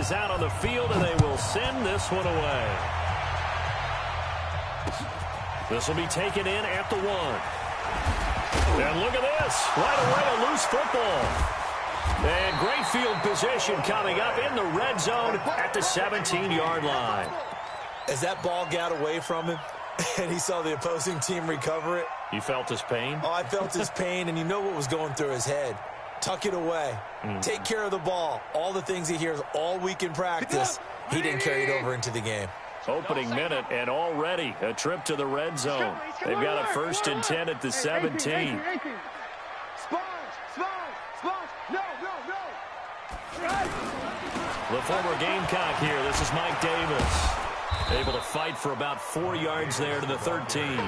is out on the field, and they will send this one away. This will be taken in at the 1. And look at this. Right away, a loose football. And great field position coming up in the red zone at the 17-yard line. As that ball got away from him and he saw the opposing team recover it. You felt his pain? Oh, I felt his pain, and you know what was going through his head. Tuck it away. Take care of the ball. All the things he hears all week in practice, he didn't carry it over into the game. Opening minute, and already a trip to the red zone. They've got a 1st and 10 at the 17. The former Gamecock here. This is Mike Davis. Able to fight for about 4 yards there to the 13.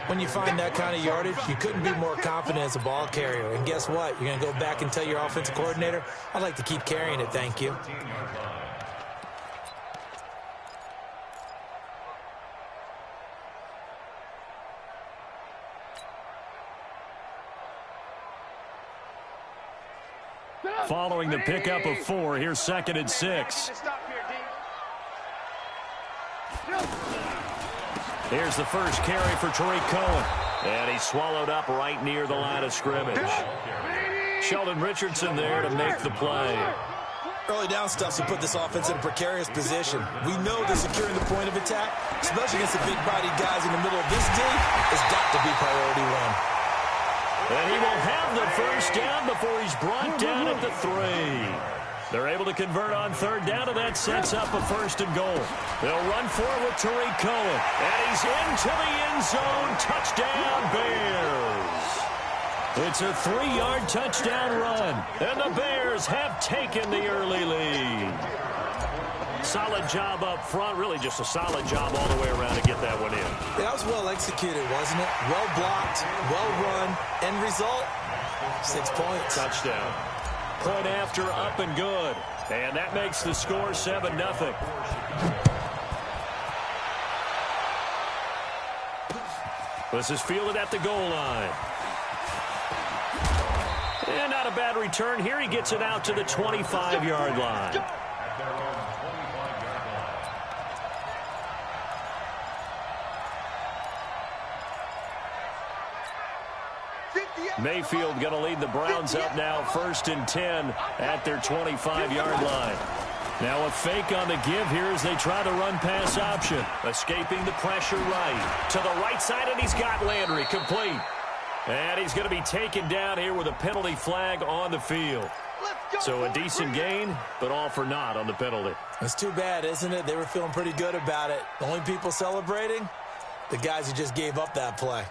When you find that kind of yardage, you couldn't be more confident as a ball carrier. And guess what? You're going to go back and tell your offensive coordinator, I'd like to keep carrying it, thank you. Following the pickup of 4, here's 2nd and 6. Here's the first carry for Tariq Cohen. And he's swallowed up right near the line of scrimmage. Sheldon Richardson there to make the play. Early down stuff to put this offense in a precarious position. We know that securing the point of attack, especially against the big-bodied guys in the middle of this D, has got to be priority 1. And he will have the first down before he's brought down at the 3. They're able to convert on 3rd down, and that sets up a 1st and goal. They'll run forward with Tariq Cohen. And he's into the end zone. Touchdown, Bears. It's a 3-yard touchdown run. And the Bears have taken the early lead. Solid job up front. Really just a solid job all the way around to get that one in. That was well executed, wasn't it? Well blocked, well run. End result, 6 points. Touchdown. Point after, up and good. And that makes the score 7-0. This is fielded at the goal line. And not a bad return here. He gets it out to the 25-yard line. Mayfield going to lead the Browns up now, 1st and 10 at their 25-yard line. Now a fake on the give here as they try the run-pass option. Escaping the pressure right. To the right side, and he's got Landry complete. And he's going to be taken down here with a penalty flag on the field. So a decent gain, but all for naught on the penalty. It's too bad, isn't it? They were feeling pretty good about it. The only people celebrating, the guys who just gave up that play.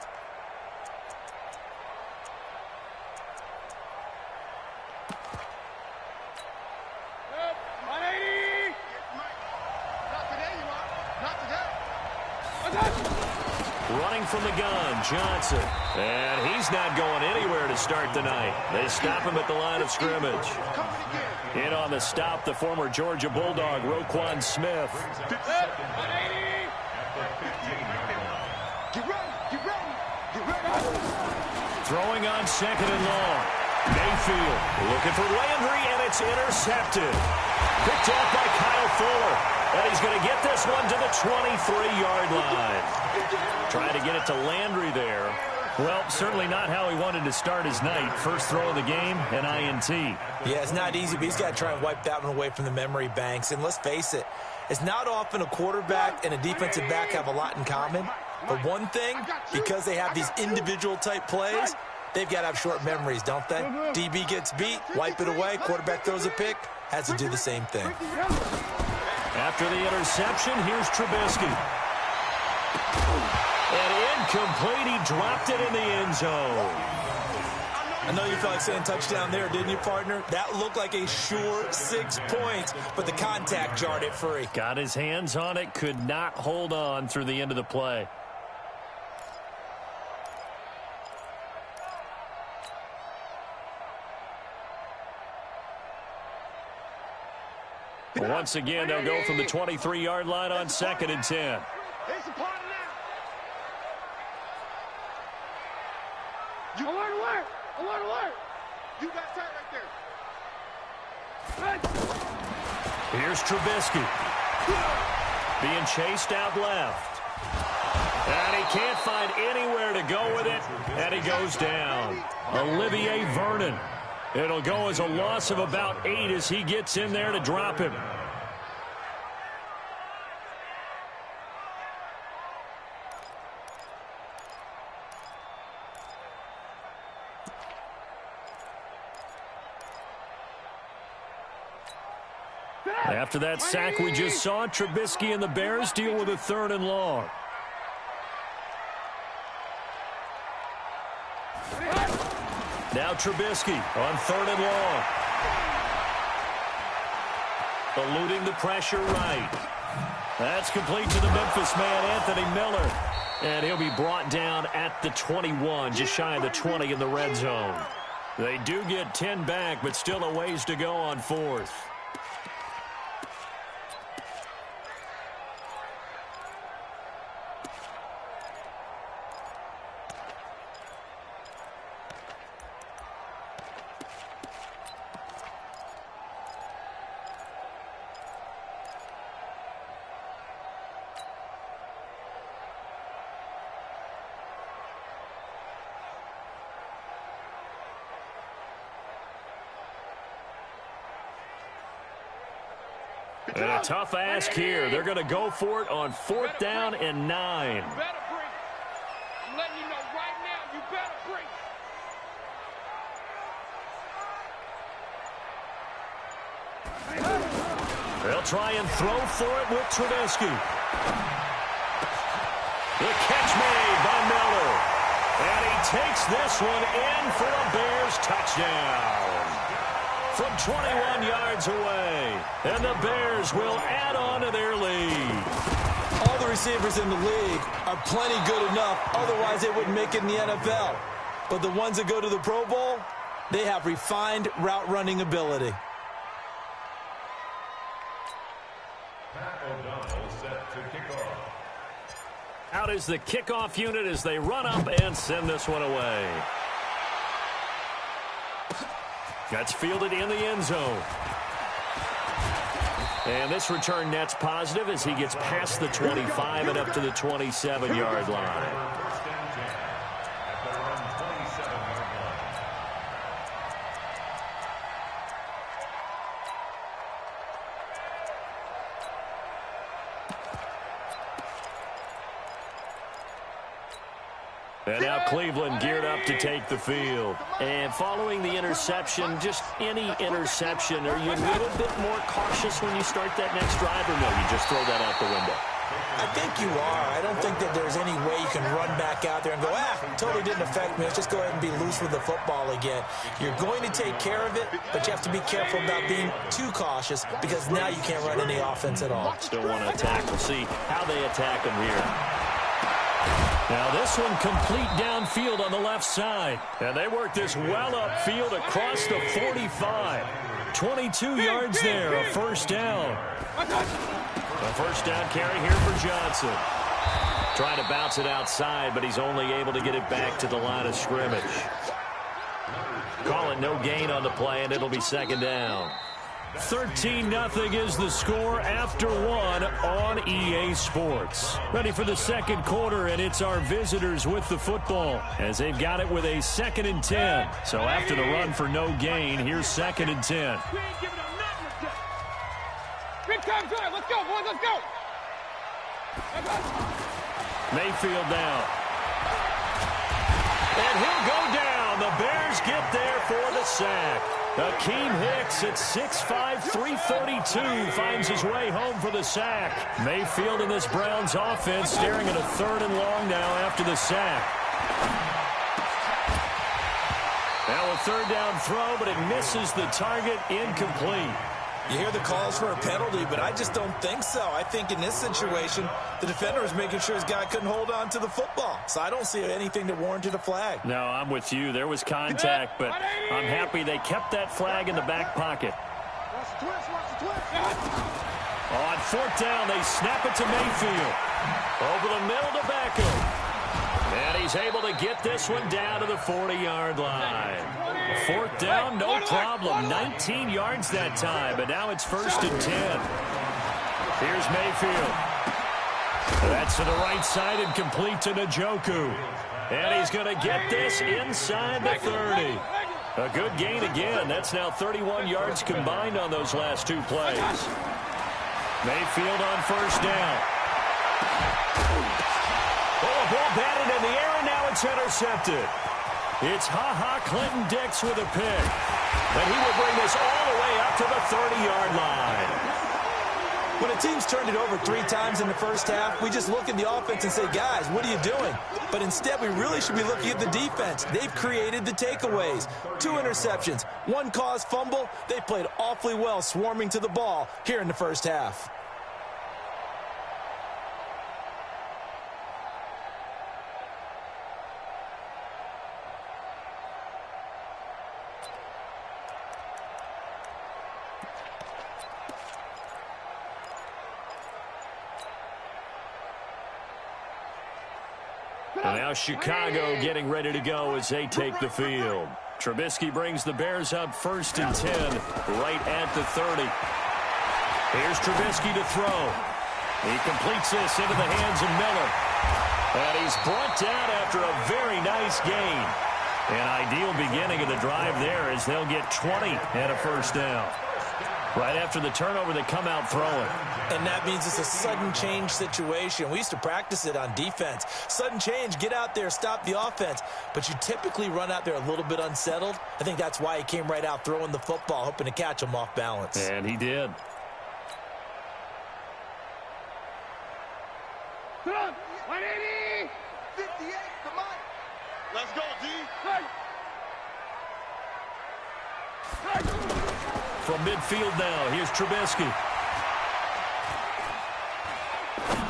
Running from the gun, Johnson. And he's not going anywhere to start the night. They stop him at the line of scrimmage. In on the stop, the former Georgia Bulldog, Roquan Smith. Throwing on 2nd and long. Mayfield looking for Landry, and it's intercepted. Picked off by Kyle Fuller. And he's going to get this one to the 23-yard line. Trying to get it to Landry there. Well, certainly not how he wanted to start his night. First throw of the game, an INT. Yeah, it's not easy, but he's got to try and wipe that one away from the memory banks. And let's face it, it's not often a quarterback and a defensive back have a lot in common. But one thing, because they have these individual type plays, they've got to have short memories, don't they? DB gets beat, wipe it away, quarterback throws a pick, has to do the same thing. After the interception, here's Trubisky. And incomplete, he dropped it in the end zone. I know you felt like saying touchdown there, didn't you, partner? That looked like a sure 6 points, but the contact jarred it free. Got his hands on it, could not hold on through the end of the play. Once again, they'll go from the 23-yard line on 2nd and 10. Alert! You got sight right there. Here's Trubisky. Being chased out left. And he can't find anywhere to go with it, and he goes down. Olivier Vernon. It'll go as a loss of about 8 as he gets in there to drop him. After that sack we just saw, Trubisky and the Bears deal with a 3rd and long. Now Trubisky on 3rd and long. Eluding the pressure right. That's complete to the Memphis man, Anthony Miller. And he'll be brought down at the 21, just shy of the 20 in the red zone. They do get 10 back, but still a ways to go on 4th. And a tough ask here. They're going to go for it on 4th down and 9. I'm letting you know right now, you better bring. They'll try and throw for it with Trubisky. The catch made by Miller. And he takes this one in for a Bears touchdown. From 21 yards away. And the Bears will add on to their lead. All the receivers in the league are plenty good enough. Otherwise, they wouldn't make it in the NFL. But the ones that go to the Pro Bowl, they have refined route running ability. Out is the kickoff unit as they run up and send this one away. That's fielded in the end zone. And this return net's positive as he gets past the 25 and up to the 27-yard line. And now Cleveland geared up to take the field. And following the interception, just any interception, are you a little bit more cautious when you start that next drive, or no, you just throw that out the window? I think you are. I don't think that there's any way you can run back out there and go, totally didn't affect me. Let's just go ahead and be loose with the football again. You're going to take care of it, but you have to be careful about being too cautious because now you can't run any offense at all. Still want to attack. We'll see how they attack them here. Now this one complete downfield on the left side. And they work this well upfield across the 45. 22 yards there, a first down. A first down carry here for Johnson. Trying to bounce it outside, but he's only able to get it back to the line of scrimmage. Call it no gain on the play, and it'll be second down. 13-0 is the score after 1 on EA Sports. Ready for the second quarter, and it's our visitors with the football as they've got it with a 2nd and 10. So after the run for no gain, here's 2nd and 10. Big time drive. Let's go, boys. Let's go. Mayfield down. And he'll go down. The Bears get there for the sack. Akeem Hicks at 6'5", 332 finds his way home for the sack. Mayfield in this Browns offense staring at a 3rd and long now after the sack. Now a 3rd down throw, but it misses the target, incomplete. You hear the calls for a penalty, but I just don't think so. I think in this situation, the defender was making sure his guy couldn't hold on to the football. So I don't see anything that warranted a flag. No, I'm with you. There was contact, but I'm happy they kept that flag in the back pocket. On 4th down, they snap it to Mayfield. Over the middle to Beckham. And he's able to get this one down to the 40-yard line. Fourth down, no problem. 19 yards that time, but now it's 1st and 10. Here's Mayfield. That's to the right side and complete to Njoku. And he's going to get this inside the 30. A good gain again. That's now 31 yards combined on those last two plays. Mayfield on 1st down. Oh, ball batted in the air, and now it's intercepted. It's Clinton-Dix with a pick. And he will bring this all the way up to the 30-yard line. When a team's turned it over 3 times in the first half, we just look at the offense and say, guys, what are you doing? But instead, we really should be looking at the defense. They've created the takeaways. 2 interceptions, 1 caused fumble. They played awfully well swarming to the ball here in the first half. And now Chicago getting ready to go as they take the field. Trubisky brings the Bears up 1st and 10, right at the 30. Here's Trubisky to throw. He completes this into the hands of Miller. And he's brought down after a very nice gain. An ideal beginning of the drive there as they'll get 20 and a 1st down. Right after the turnover, they come out throwing. And that means it's a sudden change situation. We used to practice it on defense. Sudden change, get out there, stop the offense. But you typically run out there a little bit unsettled. I think that's why he came right out throwing the football, hoping to catch him off balance. And he did. Come on, 180! 58, come on. Let's go, D. From midfield now, here's Trubisky.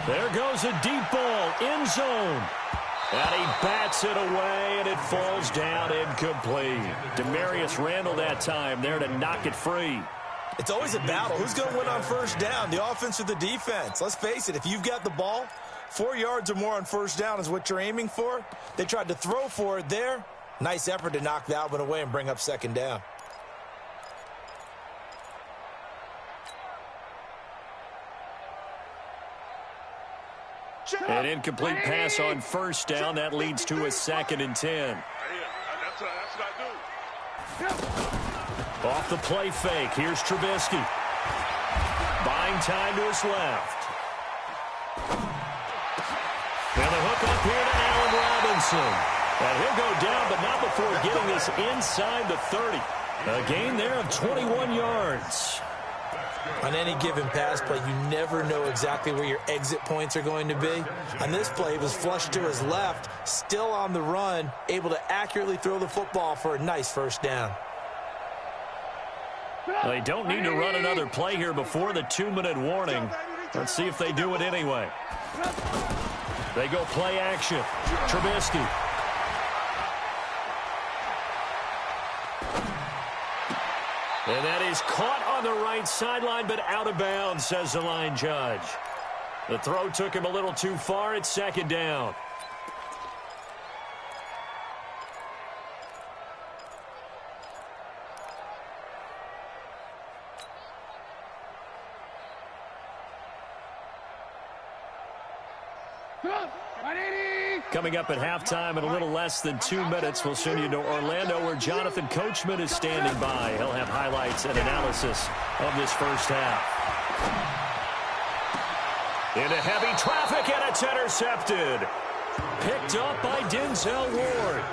There goes a deep ball, end zone. And he bats it away, and it falls down incomplete. Demarius Randall that time there to knock it free. It's always a battle. Who's going to win on 1st down, the offense or the defense? Let's face it, if you've got the ball, 4 yards or more on 1st down is what you're aiming for. They tried to throw for it there. Nice effort to knock that one away and bring up 2nd down. An incomplete pass on 1st down. That leads to a 2nd and 10. That's what I do. Off the play fake. Here's Trubisky. Buying time to his left. And the hook up here to Allen Robinson. And he'll go down, but not before getting this inside the 30. A gain there of 21 yards. On any given pass play, you never know exactly where your exit points are going to be. On this play, it was flushed to his left, still on the run, able to accurately throw the football for a nice 1st down. They don't need to run another play here before the 2-minute warning. Let's see if they do it anyway. They go play action. Trubisky. And that is caught on the right sideline, but out of bounds, says the line judge. The throw took him a little too far. It's 2nd down. Coming up at halftime in a little less than 2 minutes, we'll send you to Orlando where Jonathan Coachman is standing by. He'll have highlights and analysis of this first half. Into heavy traffic, and it's intercepted. Picked up by Denzel Ward.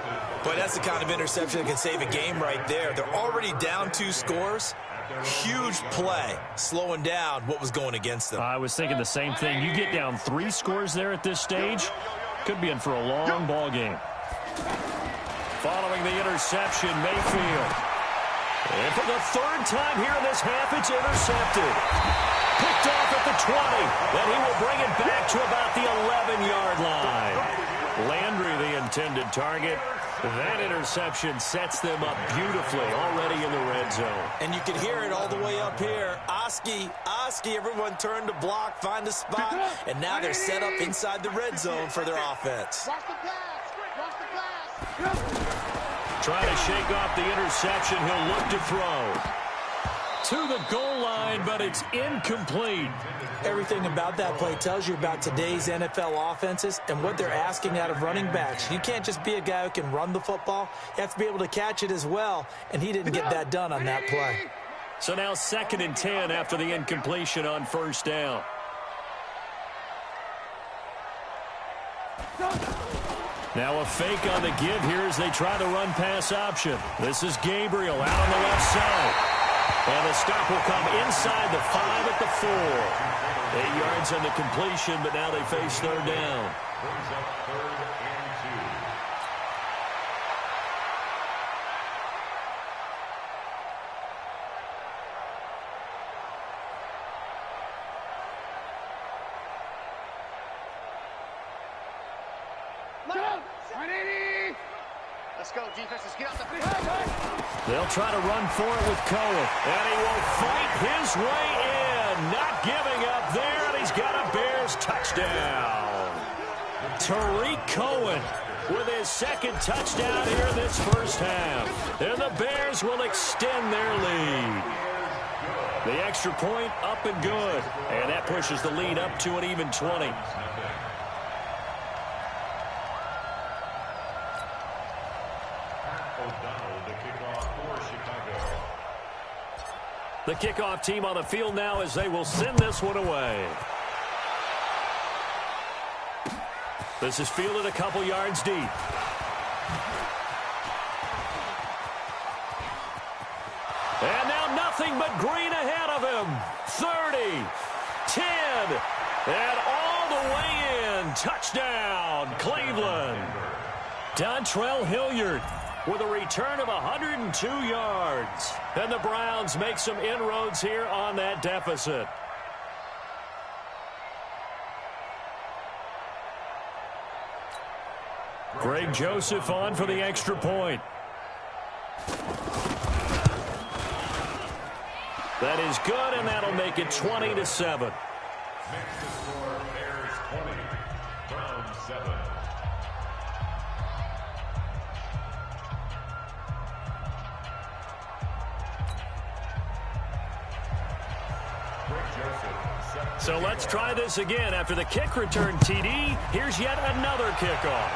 Boy, that's the kind of interception that can save a game right there. They're already down 2 scores. Huge play, slowing down what was going against them. I was thinking the same thing. You get down 3 scores there at this stage, could be in for a long ball game. Following the interception, Mayfield. And for the 3rd time here in this half, it's intercepted. Picked off at the 20, and he will bring it back to about the 11-yard line. Landry, the intended target. That interception sets them up beautifully already in the red zone. And you can hear it all the way up here. Oski, everyone turned to block, find a spot, and now they're set up inside the red zone for their offense. Watch the pass. Watch the pass. Trying to shake off the interception. He'll look to throw. To the goal line, but it's incomplete. Everything about that play tells you about today's NFL offenses and what they're asking out of running backs. You can't just be a guy who can run the football. You have to be able to catch it as well, and he didn't get that done on that play. So now 2nd and 10 after the incompletion on 1st down. Now a fake on the give here as they try the run-pass option. This is Gabriel out on the left side. And the stop will come inside the 5 at the 4. 8 yards on the completion, but now they face 3rd down. Brings up 3rd and 2. 180. Let's go, defense. Let's get out the field. They'll try to run for it with Cohen. And he will fight his way in. Not giving up there, and he's got a Bears touchdown. Tariq Cohen with his 2nd touchdown here this 1st half. And the Bears will extend their lead. The extra point up and good. And that pushes the lead up to an even 20. The kickoff team on the field now as they will send this one away. This is fielded a couple yards deep. And now nothing but green ahead of him. 30, 10, and all the way in. Touchdown, Cleveland. Dontrell Hilliard with a return of 102 yards. And the Browns make some inroads here on that deficit. Greg Joseph on for the extra point. That is good, and that'll make it 20-7. Next to score, Bears 20, Browns 7. So let's try this again. After the kick return TD, here's yet another kickoff.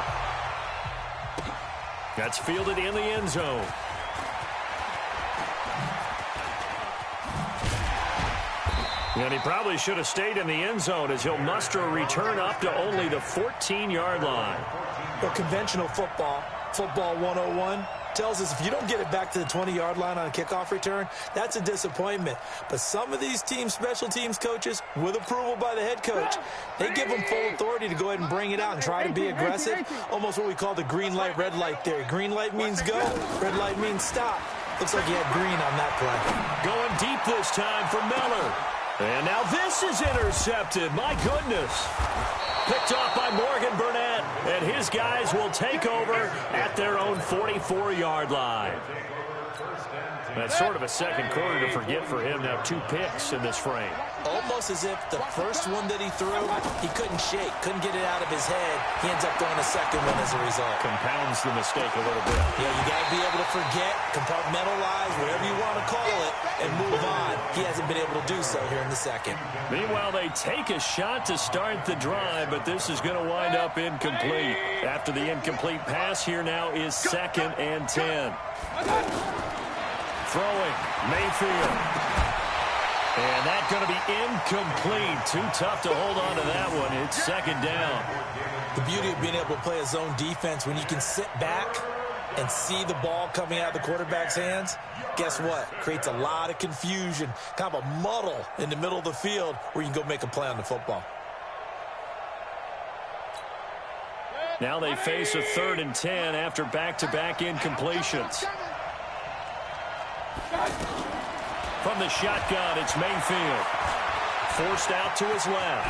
That's fielded in the end zone. And he probably should have stayed in the end zone as he'll muster a return up to only the 14-yard line. Well, conventional football 101, tells us if you don't get it back to the 20-yard line on a kickoff return, that's a disappointment. But some of these special teams coaches, with approval by the head coach, they give them full authority to go ahead and bring it out and try to be aggressive, almost what we call the green light, red light theory. Green light means go, red light means stop. Looks like he had green on that play. Going deep this time for Miller. And now this is intercepted. My goodness. Picked off by Morgan Burnett. And his guys will take over at their own 44-yard line. That's sort of a second quarter to forget for him. Now 2 picks in this frame. Almost as if the first one that he threw, he couldn't shake, couldn't get it out of his head. He ends up throwing a second one as a result. Compounds the mistake a little bit. Yeah, you got to be able to forget, compartmentalize, whatever you want to call it, and move on. He hasn't been able to do so here in the second. Meanwhile, they take a shot to start the drive, but this is going to wind up incomplete. After the incomplete pass, here now is 2nd and 10. Throwing, Mayfield. And that's going to be incomplete. Too tough to hold on to that one. It's 2nd down. The beauty of being able to play a zone defense when you can sit back and see the ball coming out of the quarterback's hands, guess what? Creates a lot of confusion, kind of a muddle in the middle of the field where you can go make a play on the football. Now they face a 3rd and 10 after back-to-back incompletions. From the shotgun, it's Mayfield. Forced out to his left.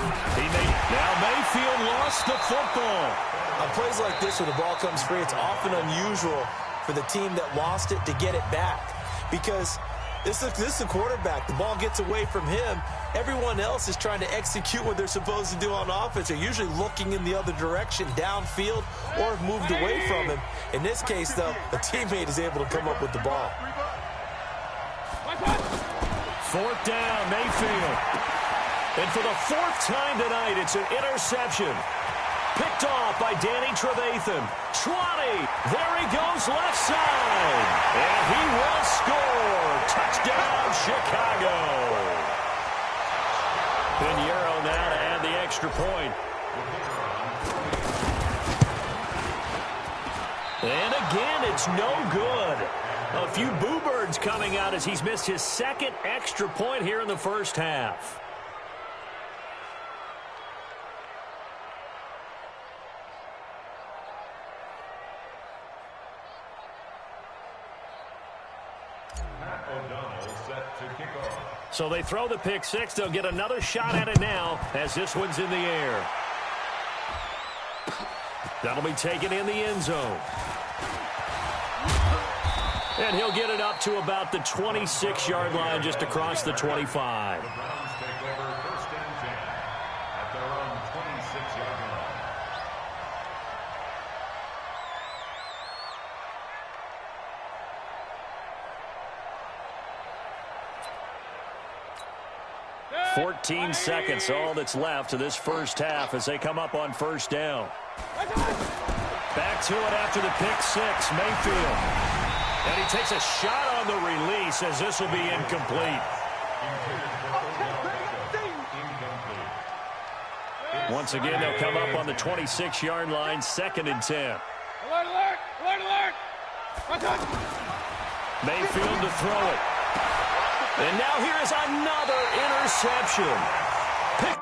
Now Mayfield lost the football. On plays like this where the ball comes free, it's often unusual for the team that lost it to get it back. Because This is a quarterback. The ball gets away from him. Everyone else is trying to execute what they're supposed to do on offense. They're usually looking in the other direction, downfield, or have moved away from him. In this case, though, a teammate is able to come up with the ball. Fourth down, Mayfield. And for the fourth time tonight, it's an interception. Picked off by Danny Trevathan. 20. There he goes left side. And he will score. Touchdown, Chicago. Pinheiro now to add the extra point. And again, it's no good. A few boo birds coming out as he's missed his second extra point here in the first half. So they throw the pick six. They'll get another shot at it now as this one's in the air. That'll be taken in the end zone. And he'll get it up to about the 26-yard line just across the 25. The Browns take over first and 10 at their own 26-yard line. – 14 seconds, all that's left to this first half as they come up on first down. Back to it after the pick six, Mayfield. And he takes a shot on the release as this will be incomplete. Once again, they'll come up on the 26-yard line, 2nd and 10. Alert, alert, alert, alert. Mayfield to throw it. And now here is another interception. Pick.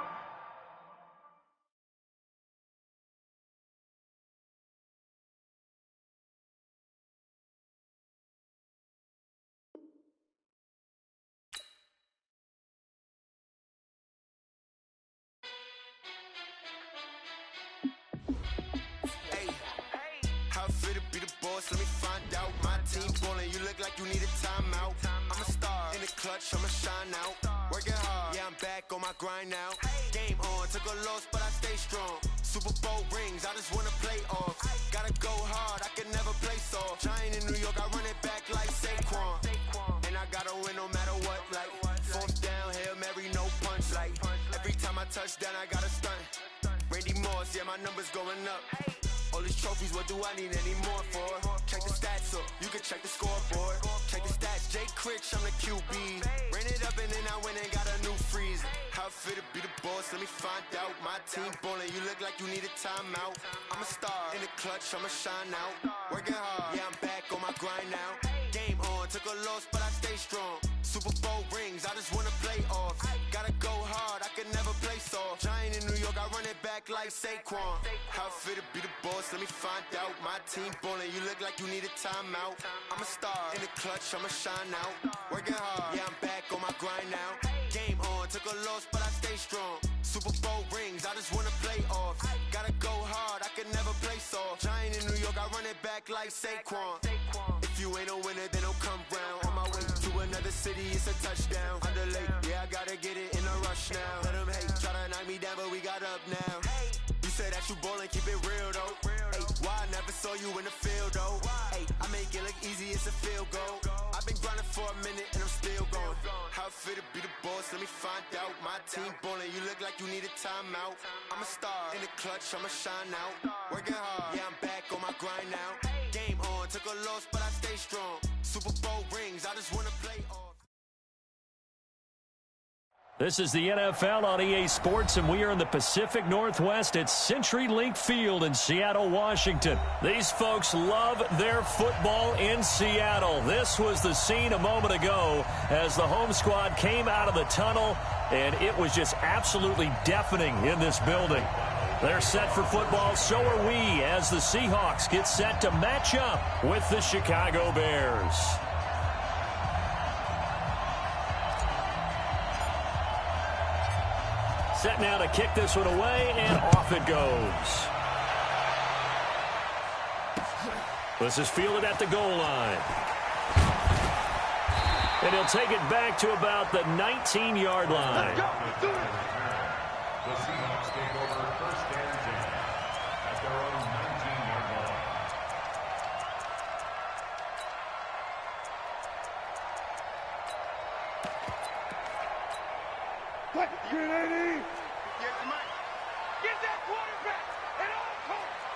How fit to be the boss? Let me find out. My team balling. You look like you need a timeout. I'm a star in the clutch. I'ma shine out. Working hard. Yeah, I'm back on my grind now. Game on. Took a loss, but I stay strong. Super Bowl rings. I just wanna play off. Gotta go hard. I can never play soft. Giant in New York. I run it back like Saquon. And I gotta win no matter what. Like 4th down, Hail Mary, no punch. Like every time I touch down, I gotta stunt. Randy Moss. Yeah, my numbers going up. All these trophies, what do I need any more for? Check the stats up, you can check the scoreboard. Check the stats, Jay Critch, I'm the QB. Ran it up and then I went and got a new freeze. How fit to be the boss, let me find out. My team balling, you look like you need a timeout. I'm a star in the clutch, I'ma shine out. Working hard, yeah, I'm back on my grind now. Game on, took a loss, but I stay strong. Super Bowl rings, I just wanna play off. Gotta go hard, I can never play soft. Giant in New York, I run it back like Saquon. How fit to be the boss, let me find out. My team balling, you look like you need a timeout. I'm a star in the clutch, I'ma shine out. Working hard, yeah, I'm back on my grind now. Game on, took a loss, but I stay strong. Super Bowl rings, I just wanna play off. Gotta go hard, I can never play soft. Giant in New York, I run it back like Saquon. If you ain't a winner, then don't come round. On my way to another city, it's a touchdown. Underlay, yeah, I gotta get it in a rush now. Let them hate, try to knock me down, but we got up now. You said that you ballin', keep it real though. Hey, why I never saw you in the field though? Hey, I make it look easy, it's a field goal. I've been grinding for a minute and I'm still going. How fit to be the boss, let me find out. My team ballin', you look like you need a timeout. I'm a star in the clutch, I'ma shine out. Working hard, yeah, I'm back on my grind now. Game on, took a loss, but I stay strong. Super Bowl rings, I just wanna play off. This is the NFL on EA Sports, and we are in the Pacific Northwest at CenturyLink Field in Seattle, Washington. These folks love their football in Seattle. This was the scene a moment ago as the home squad came out of the tunnel, and it was just absolutely deafening in this building. They're set for football, so are we, as the Seahawks get set to match up with the Chicago Bears. Set now to kick this one away, and off it goes. This is fielded at the goal line. And he'll take it back to about the 19-yard line. The Seahawks take over first and 10 at their own 19-yard line. Get that quarterback at all costs.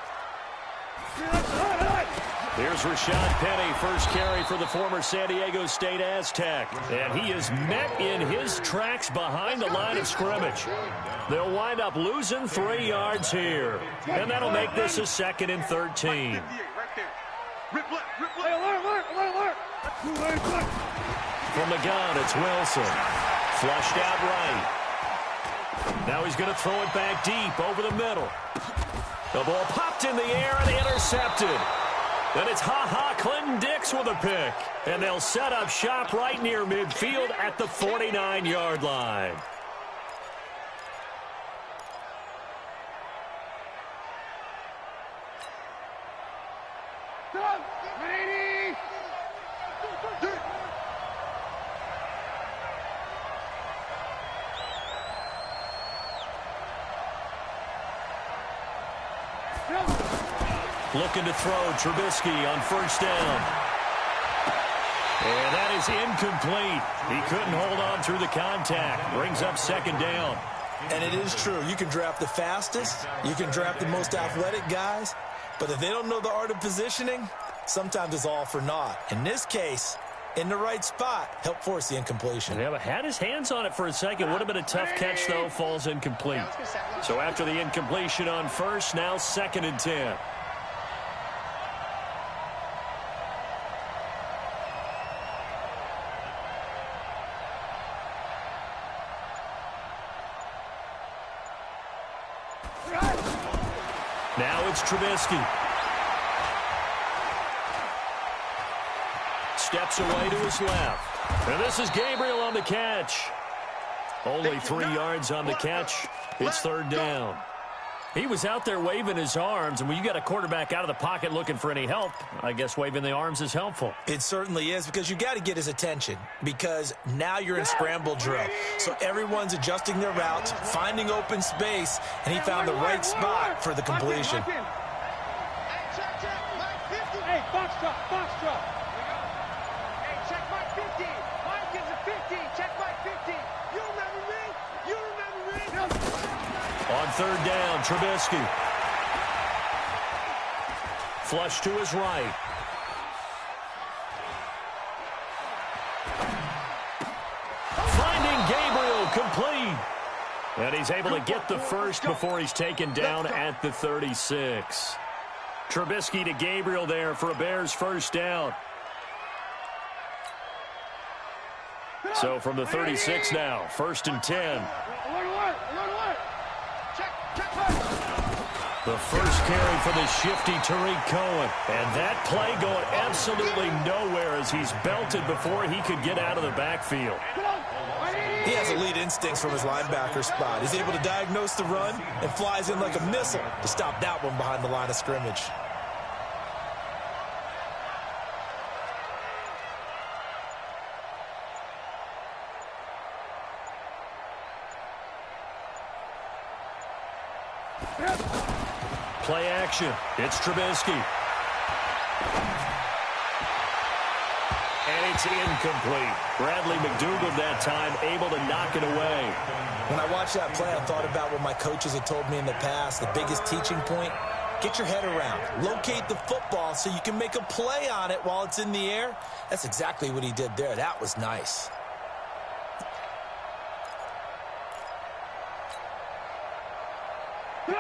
Here's Rashad Penny, first carry for the former San Diego State Aztec. And he is met in his tracks behind the line of scrimmage. They'll wind up losing 3 yards here. And that'll make this a 2nd and 13. From the gun, it's Wilson. Flushed out right. Now he's going to throw it back deep over the middle. The ball popped in the air and intercepted. Then it's Clinton Dix with a pick. And they'll set up shop right near midfield at the 49-yard line. Looking to throw, Trubisky on first down. And that is incomplete. He couldn't hold on through the contact. Brings up 2nd down. And it is true. You can draft the fastest. You can draft the most athletic guys. But if they don't know the art of positioning, sometimes it's all for naught. In this case, in the right spot, helped force the incompletion. Yeah, but had his hands on it for a second. Would have been a tough catch, though. Falls incomplete. So after the incompletion on first, now 2nd and 10. Now it's Trubisky. Steps away to his left. And this is Gabriel on the catch. Only 3 yards on the catch. It's 3rd down. He was out there waving his arms, and when you got a quarterback out of the pocket looking for any help, I guess waving the arms is helpful. It certainly is, because you got to get his attention, because now you're in scramble drill. So everyone's adjusting their routes, finding open space, and he found the right spot for the completion. Hey, box drop. Hey, check my 50. Mike gives a 50. Check my 50. You remember me? On 3rd down, Trubisky. Flush to his right. Finding Gabriel complete. And he's able to get the first before he's taken down at the 36. Trubisky to Gabriel there for a Bears first down. So from the 36 now, 1st and 10. The first carry for the shifty Tariq Cohen. And that play going absolutely nowhere as he's belted before he could get out of the backfield. He has elite instincts from his linebacker spot. He's able to diagnose the run and flies in like a missile to stop that one behind the line of scrimmage. Play action. It's Trubisky. And it's incomplete. Bradley McDougald that time able to knock it away. When I watched that play, I thought about what my coaches had told me in the past. The biggest teaching point, get your head around. Locate the football so you can make a play on it while it's in the air. That's exactly what he did there. That was nice.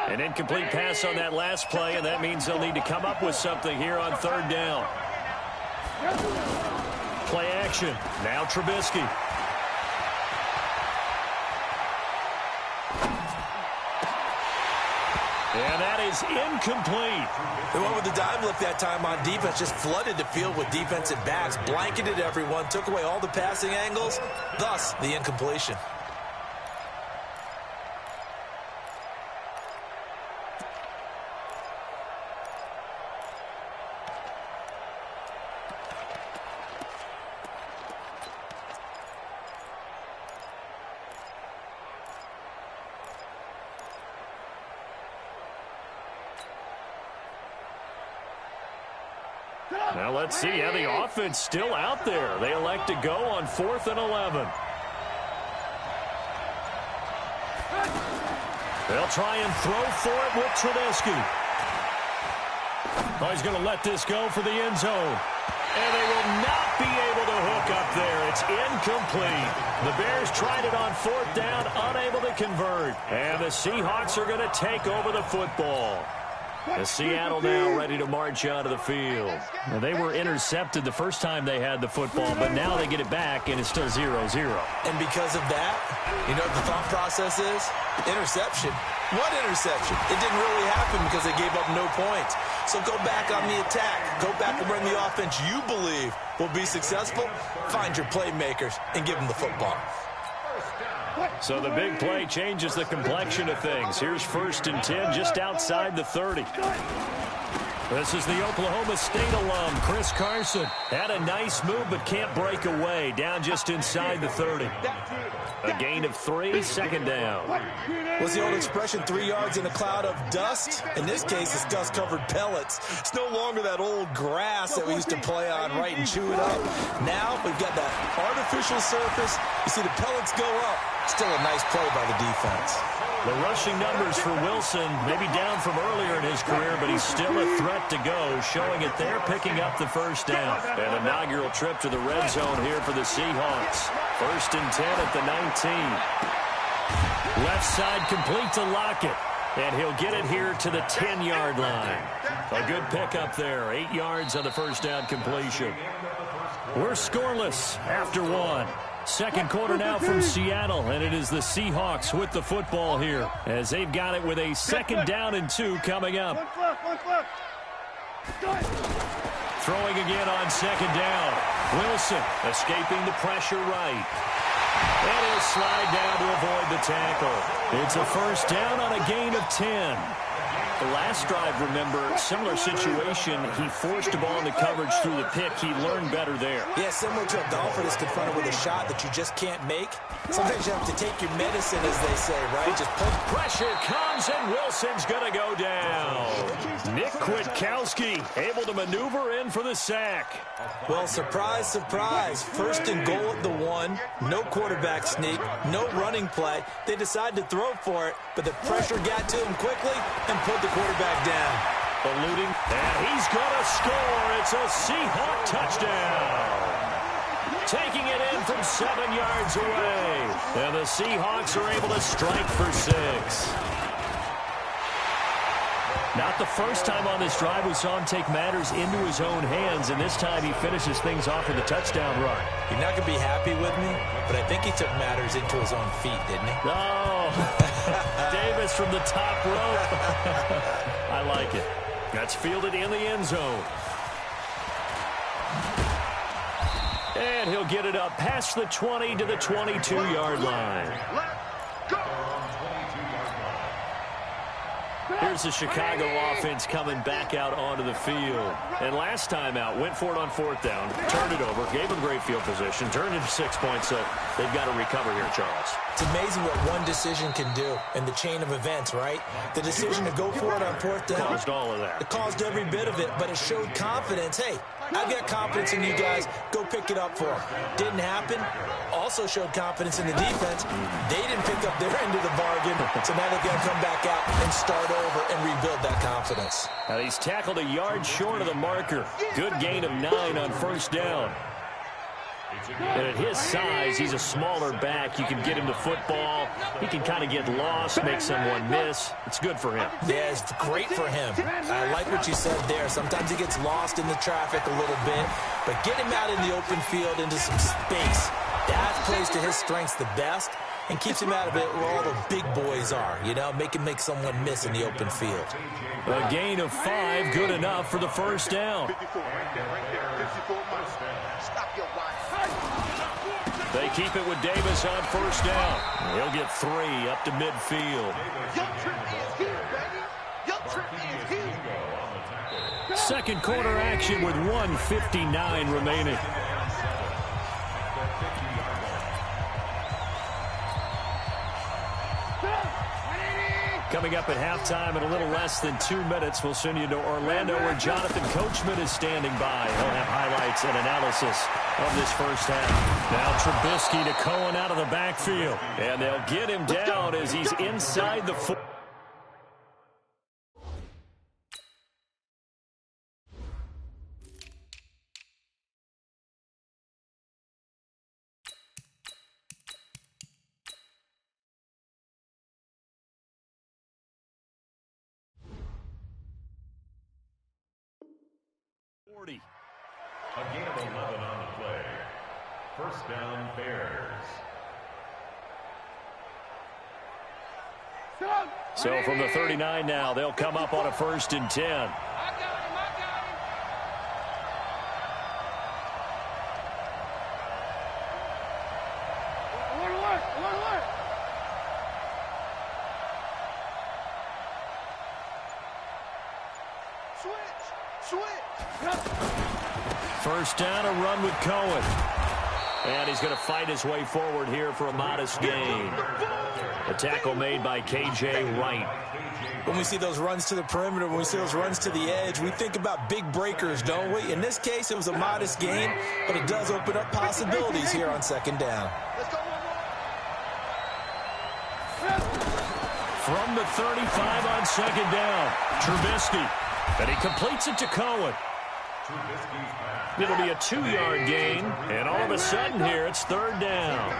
An incomplete pass on that last play, and that means they'll need to come up with something here on 3rd down. Play action. Now Trubisky. And that is incomplete. They went with the dime look that time on defense, just flooded the field with defensive backs, blanketed everyone, took away all the passing angles, thus the incompletion. Now let's see how the offense still out there. They elect to go on 4th and 11. They'll try and throw for it with Trubisky. Oh, he's going to let this go for the end zone. And they will not be able to hook up there. It's incomplete. The Bears tried it on 4th down, unable to convert. And the Seahawks are going to take over the football. The Seattle now ready to march out of the field. Well, they were intercepted the first time they had the football, but now they get it back, and it's still 0-0. And because of that, you know what the thought process is? Interception. What interception? It didn't really happen because they gave up no points. So go back on the attack. Go back and run the offense you believe will be successful. Find your playmakers and give them the football. So the big play changes the complexion of things. Here's 1st and 10 just outside the 30. This is the Oklahoma State alum, Chris Carson. Had a nice move but can't break away. Down just inside the 30. A gain of 3, 2nd down. What's the old expression, 3 yards in a cloud of dust? In this case, it's dust-covered pellets. It's no longer that old grass that we used to play on, right, and chew it up. Now we've got that artificial surface. You see the pellets go up. Still a nice play by the defense. The rushing numbers for Wilson, maybe down from earlier in his career, but he's still a threat to go, showing it there, picking up the 1st down. An inaugural trip to the red zone here for the Seahawks. 1st and 10 at the 19. Left side complete to Lockett, and he'll get it here to the 10-yard line. A good pickup there, 8 yards on the 1st down completion. We're scoreless after 1. Second quarter now from Seattle, and it is the Seahawks with the football here as they've got it with a 2nd down and 2 coming up. Throwing again on 2nd down. Wilson escaping the pressure right. And he'll slide down to avoid the tackle. It's a 1st down on a gain of 10. The last drive, remember, similar situation. He forced the ball into coverage through the pick. He learned better there. Yeah, similar to a golfer that's confronted with a shot that you just can't make. Sometimes you have to take your medicine, as they say, right? Just pull. Pressure comes, and Wilson's going to go down. Nick Kwiatkowski able to maneuver in for the sack. Well, surprise, surprise. 1st and goal at the 1. No quarterback sneak. No running play. They decide to throw for it, but the pressure got to him quickly and put the quarterback down. Eluding, and he's going to score. It's a Seahawk touchdown. Taking it in from 7 yards away. And the Seahawks are able to strike for 6. Not the first time on this drive we saw him take matters into his own hands, and this time he finishes things off with a touchdown run. You're not going to be happy with me, but I think he took matters into his own feet, didn't he? Oh, Davis from the top rope. I like it. That's fielded in the end zone. And he'll get it up past the 20 to the 22-yard line. Here's the Chicago offense coming back out onto the field. And last time out, went for it on 4th down, turned it over, gave them great field position, turned into 6 points, so they've got to recover here, Charles. It's amazing what one decision can do in the chain of events, right? The decision to go for it on 4th down. Caused all of that. It caused every bit of it, but it showed confidence. Hey, I've got confidence in you guys. Go pick it up for them. Didn't happen. Also showed confidence in the defense. They didn't pick up their end of the bargain, so now they've got to come back out and start over and rebuild that confidence. Now he's tackled a yard short of the marker. Good gain of 9 on 1st down. And at his size, he's a smaller back. You can get him the football. He can kind of get lost, make someone miss. It's good for him. Yeah, it's great for him. I like what you said there. Sometimes he gets lost in the traffic a little bit, but get him out in the open field into some space. That plays to his strengths the best and keeps him out of it where all the big boys are, you know, make him make someone miss in the open field. A gain of 5, good enough for the 1st down. They keep it with Davis on 1st down. He'll get 3 up to midfield. Second quarter action with 1:59 remaining. Coming up at halftime in a little less than 2 minutes, we'll send you to Orlando where Jonathan Coachman is standing by. He'll have highlights and analysis of this first half. Now Trubisky to Cohen out of the backfield. And they'll get him down as he's inside the 4. A gain of 11 on the play. First down, Bears. So from the 39 now, they'll come up on a 1st and 10. I got him. First down, a run with Cohen. And he's going to fight his way forward here for a modest gain. A tackle made by K.J. Wright. When we see those runs to the perimeter, when we see those runs to the edge, we think about big breakers, don't we? In this case, it was a modest gain, but it does open up possibilities here on 2nd down. From the 35 on 2nd down, Trubisky. And he completes it to Cohen. It'll be a 2-yard gain, and all of a sudden here it's 3rd down.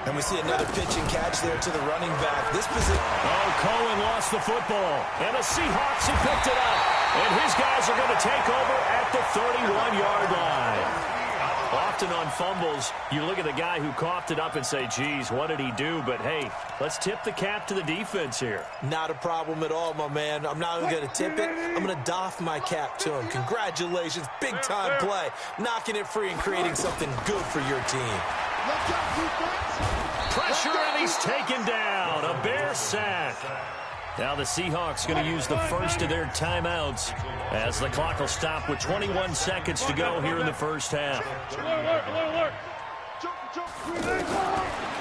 And we see another pitch and catch there to the running back. This position. Oh, Cohen lost the football, and the Seahawks have picked it up. And his guys are going to take over at the 31-yard line. Often on fumbles, you look at the guy who coughed it up and say, geez, what did he do? But, hey, let's tip the cap to the defense here. Not a problem at all, my man. I'm not going to tip it. I'm going to doff my cap to him. Congratulations. Big-time play. Knocking it free and creating something good for your team. Pressure, and he's taken down. A Bear sack. Now the Seahawks going to use the first of their timeouts as the clock will stop with 21 seconds to go here in the first half.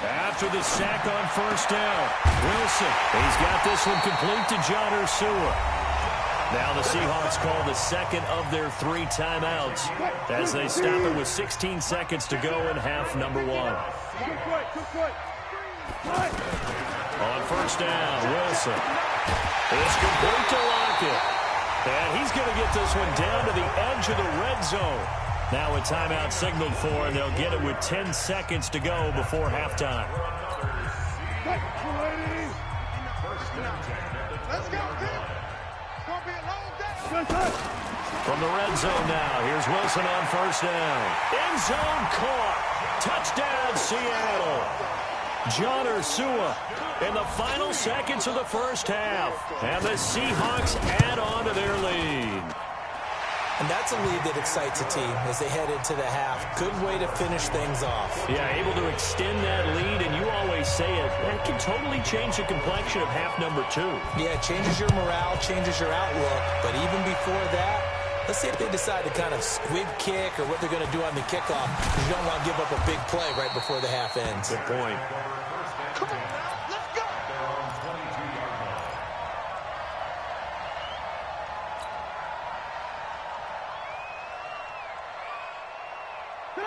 After the sack on 1st down, Wilson. He's got this one complete to John Ursua. Now the Seahawks call the second of their 3 timeouts as they stop it with 16 seconds to go in half number 1. On 1st down, Wilson. It's complete to Lockett. And he's going to get this one down to the edge of the red zone. Now a timeout signaled for, and they'll get it with 10 seconds to go before halftime. Let's go, Pete. It's going to be a long day. From the red zone now, here's Wilson on 1st down. End zone caught. Touchdown, Seattle. John Ursua in the final seconds of the first half. And the Seahawks add on to their lead. And that's a lead that excites a team as they head into the half. Good way to finish things off. Yeah, able to extend that lead, and you always say it, that can totally change the complexion of half number 2. Yeah, it changes your morale, changes your outlook. But even before that, let's see if they decide to kind of squib kick or what they're going to do on the kickoff, because you don't want to give up a big play right before the half ends. Good point. Come on now, let's go.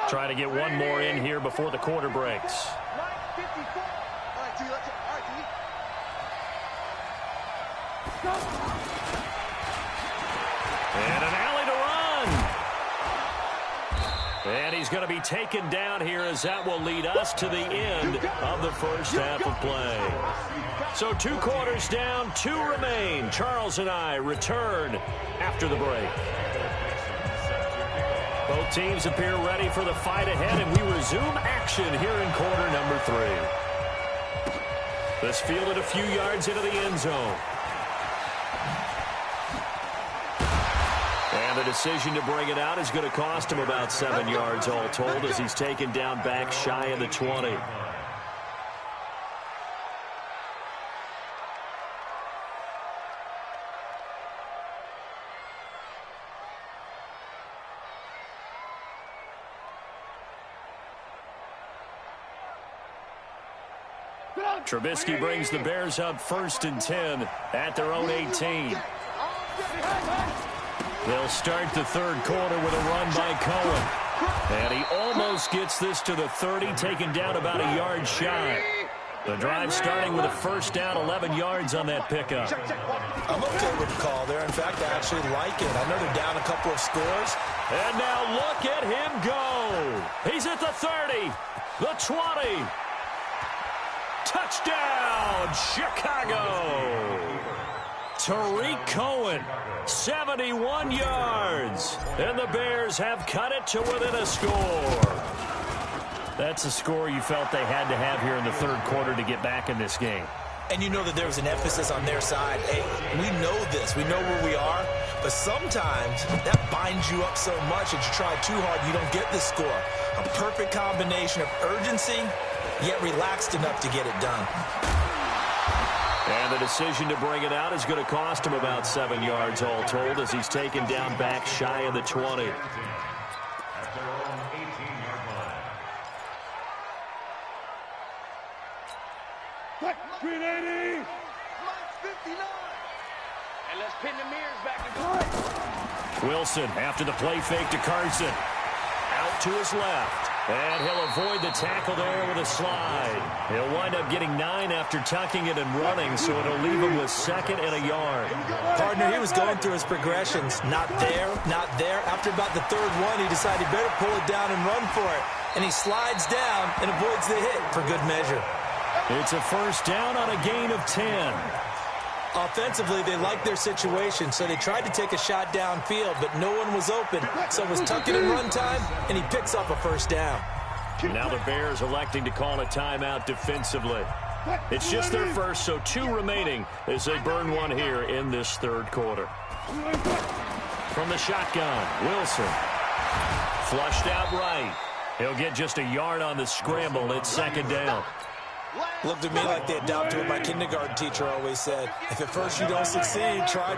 Try to get one more in here before the quarter breaks. Line 54. All right, D, let's go. All right, D. And an alley to run. And he's going to be taken down here as that will lead us to the end of the first half of play. So 2 quarters down, 2 remain. Charles and I return after the break. Both teams appear ready for the fight ahead, and we resume action here in quarter number 3. This fielded a few yards into the end zone. And the decision to bring it out is going to cost him about 7 yards all told as he's taken down back shy of the 20. Trubisky brings the Bears up 1st and 10 at their own 18. They'll start the third quarter with a run by Cohen. And he almost gets this to the 30, taken down about a yard shy. The drive starting with a first down, 11 yards on that pickup. I'm okay with the call there. In fact, I actually like it. I know they're down a couple of scores. And now look at him go. He's at the 30, the 20. Touchdown, Chicago. Tariq Cohen, 71 yards. And the Bears have cut it to within a score. That's a score you felt they had to have here in the third quarter to get back in this game. And you know that there was an emphasis on their side. Hey, we know this. We know where we are. But sometimes that binds you up so much that you try too hard and you don't get the score. A perfect combination of urgency, yet relaxed enough to get it done. And the decision to bring it out is going to cost him about 7 yards all told as he's taken down back shy of the 20. At their own 18-yard line. 380. Mike's 59. And let's pin the mirrors back and go. Wilson after the play fake to Carson. Out to his left. And he'll avoid the tackle there with a slide. He'll wind up getting 9 after tucking it and running, so it'll leave him with 2nd and a yard. Partner, he was going through his progressions. Not there, not there. After about the third one, he decided he better pull it down and run for it. And he slides down and avoids the hit for good measure. It's a first down on a gain of 10. Offensively, they liked their situation, so they tried to take a shot downfield, but no one was open. So it was tuck it and run time, and he picks up a first down. Now the Bears electing to call a timeout defensively. It's just their first, so 2 remaining as they burn one here in this third quarter. From the shotgun, Wilson. Flushed out right. He'll get just a yard on the scramble. It's 2nd down. Looked to me like they adopted what my kindergarten teacher always said. If at first you don't succeed, try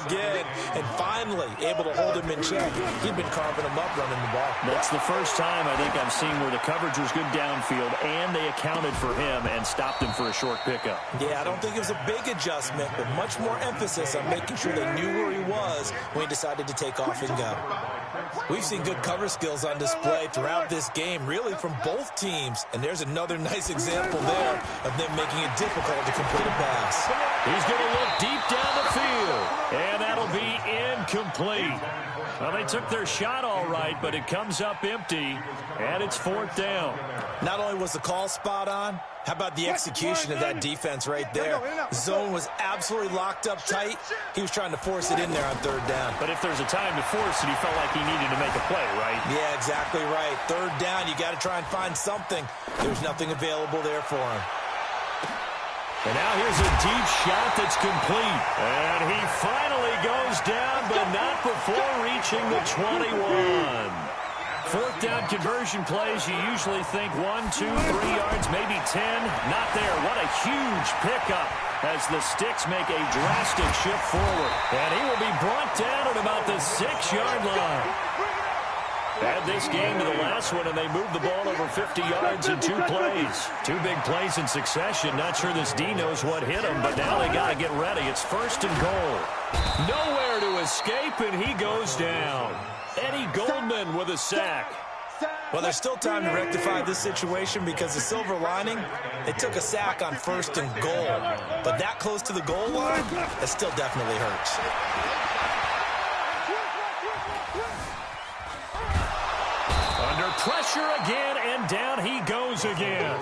again. And finally, able to hold him in check. He'd been carving him up running the ball. That's the first time I think I've seen where the coverage was good downfield and they accounted for him and stopped him for a short pickup. Yeah, I don't think it was a big adjustment, but much more emphasis on making sure they knew where he was when he decided to take off and go. We've seen good cover skills on display throughout this game, really from both teams. And there's another nice example there of them making it difficult to complete a pass. He's going to look deep down the field, and that'll be incomplete. Well, they took their shot all right, but it comes up empty, and it's 4th down. Not only was the call spot on, how about the execution of that defense right there? Zone was absolutely locked up tight. He was trying to force it in there on 3rd down. But if there's a time to force it, he felt like he needed to make a play, right? Yeah, exactly right. 3rd down, you got to try and find something. There's nothing available there for him. And now here's a deep shot that's complete. And he finally goes down, but not before reaching the 21. 4th down conversion plays, you usually think 1, 2, 3 yards, maybe 10. Not there. What a huge pickup as the Sticks make a drastic shift forward. And he will be brought down at about the 6-yard line. Add this game to the last one, and they moved the ball over 50 yards in 2 plays. 2 big plays in succession. Not sure this D knows what hit him, but now they got to get ready. It's 1st and goal. Nowhere to escape, and he goes down. Eddie Goldman with a sack. Well, there's still time to rectify this situation because the silver lining, they took a sack on 1st and goal. But that close to the goal line, that still definitely hurts. Under pressure again, and down he goes again.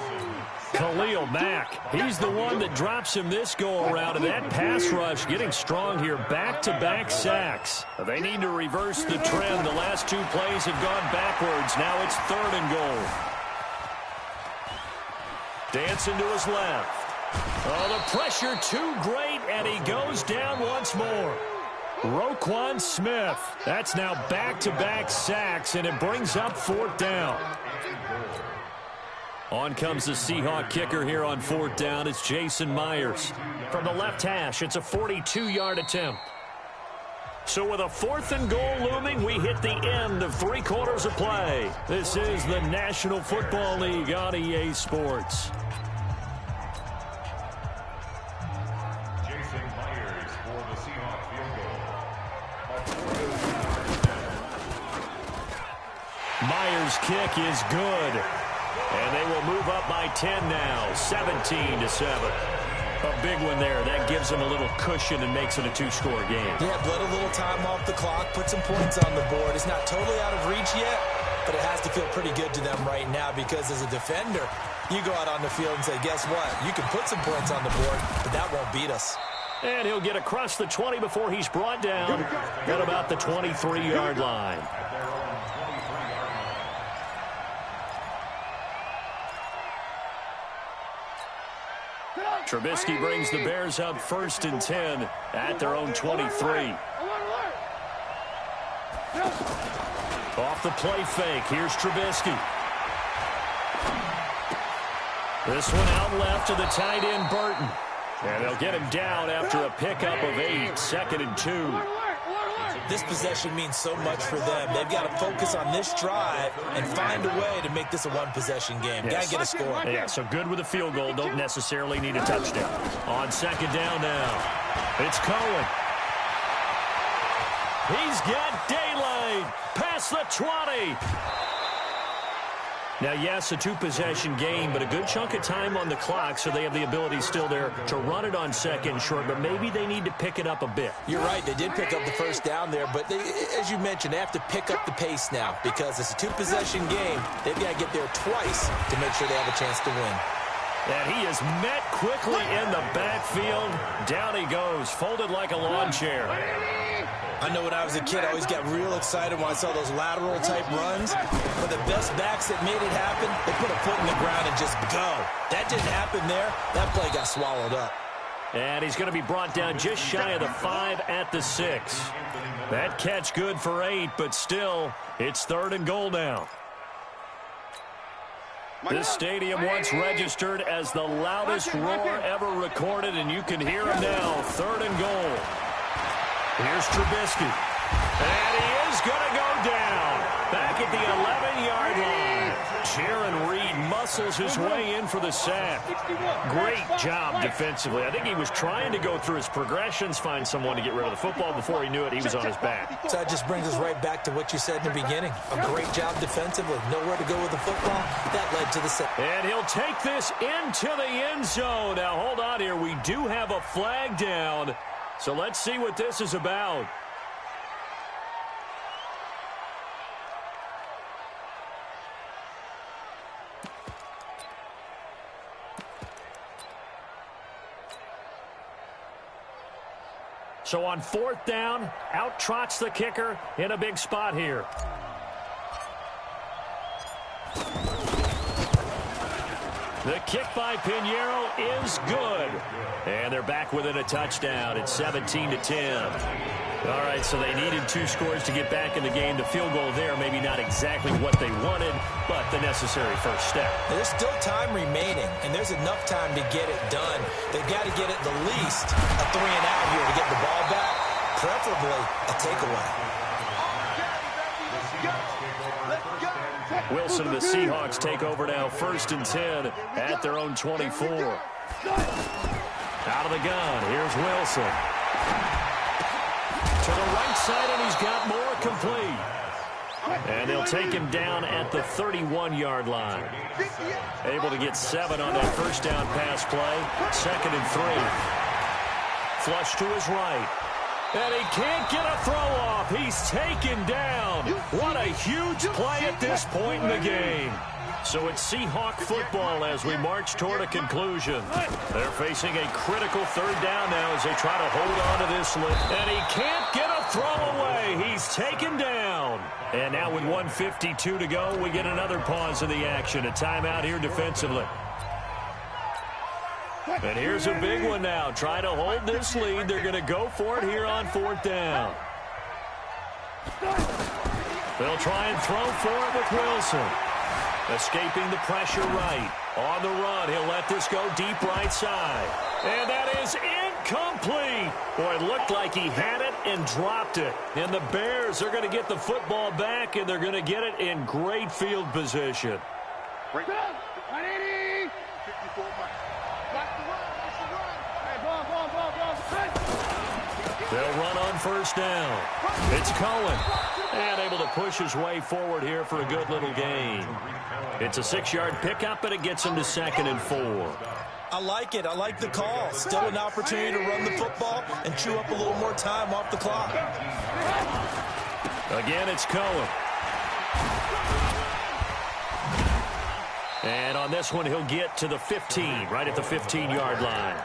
Khalil Mack, he's the one that drops him this go-around, and that pass rush getting strong here. Back-to-back sacks. They need to reverse the trend. The last 2 plays have gone backwards. Now it's 3rd and goal. Dancing to his left. Oh, the pressure too great, and he goes down once more. Roquan Smith. That's now back-to-back sacks, and it brings up 4th down. On comes the Seahawk kicker here on 4th down. It's Jason Myers. From the left hash, it's a 42-yard attempt. So with a 4th and goal looming, we hit the end of 3 quarters of play. This is the National Football League on EA Sports. the Seahawks field goal. Myers' kick is good. And they will move up by 10 now, 17-7. A big one there. That gives them a little cushion and makes it a two-score game. Yeah, bled a little time off the clock, put some points on the board. It's not totally out of reach yet, but it has to feel pretty good to them right now because as a defender, you go out on the field and say, guess what? You can put some points on the board, but that won't beat us. And he'll get across the 20 before he's brought down at about the 23-yard line. Trubisky brings the Bears up 1st and 10 at their own 23. Off the play fake. Here's Trubisky. This one out left to the tight end, Burton. And they'll get him down after a pickup of 8, 2nd and 2. This possession means so much for them. They've got to focus on this drive and find a way to make this a one-possession game. Yes. Got to get a score. Yeah, so good with a field goal. Don't necessarily need a touchdown. On 2nd down now, it's Cohen. He's got daylight past the 20. Now, yes, a two-possession game, but a good chunk of time on the clock, so they have the ability still there to run it on 2nd and short, but maybe they need to pick it up a bit. You're right. They did pick up the first down there, but as you mentioned, they have to pick up the pace now because it's a two-possession game. They've got to get there twice to make sure they have a chance to win. And he is met quickly in the backfield. Down he goes, folded like a lawn chair. I know when I was a kid, I always got real excited when I saw those lateral-type runs. But the best backs that made it happen, they put a foot in the ground and just go. That didn't happen there. That play got swallowed up. And he's going to be brought down just shy of the 5 at the 6. That catch good for 8, but still, it's 3rd and goal now. This stadium once registered as the loudest roar ever recorded, and you can hear him now. 3rd and goal. Here's Trubisky. And he is going to go down. Back at the 11-yard line. Jaron Reed muscles his way in for the sack. Great job defensively. I think he was trying to go through his progressions, find someone to get rid of the football. Before he knew it, he was on his back. So that just brings us right back to what you said in the beginning. A great job defensively. Nowhere to go with the football. That led to the sack. And he'll take this into the end zone. Now, hold on here. We do have a flag down. So let's see what this is about. So on 4th down, out trots the kicker in a big spot here. The kick by Pinheiro is good. And they're back within a touchdown. It's 17-10. All right, so they needed 2 scores to get back in the game. The field goal there, maybe not exactly what they wanted, but the necessary first step. There's still time remaining, and there's enough time to get it done. They've got to get at the least a 3-and-out here to get the ball back, preferably a takeaway. Wilson and the Seahawks take over now, 1st and 10 at their own 24. Out of the gun, here's Wilson. To the right side, and he's got more complete. And they'll take him down at the 31-yard line. Able to get 7 on that first down pass play. 2nd and 3. Flush to his right. And he can't get a throw off. He's taken down. What a huge play at this point in the game. So it's Seahawk football as we march toward a conclusion. They're facing a critical 3rd down now as they try to hold on to this lead. And he can't get a throw away. He's taken down. And now with 1:52 to go, we get another pause in the action. A timeout here defensively. And here's a big one now. Trying to hold this lead. They're going to go for it here on 4th down. They'll try and throw for it with Wilson. Escaping the pressure right. On the run, he'll let this go deep right side. And that is incomplete. Boy, it looked like he had it and dropped it. And the Bears are going to get the football back, and they're going to get it in great field position. 180. 54 miles. Watch the run. Watch the run. Hey, go on. They'll run on first down. It's Cohen. And able to push his way forward here for a good little gain. It's a 6-yard pickup, and it gets him to 2nd and 4. I like it. I like the call. Still an opportunity to run the football and chew up a little more time off the clock. Again, it's Cohen. And on this one, he'll get to the 15, right at the 15-yard line.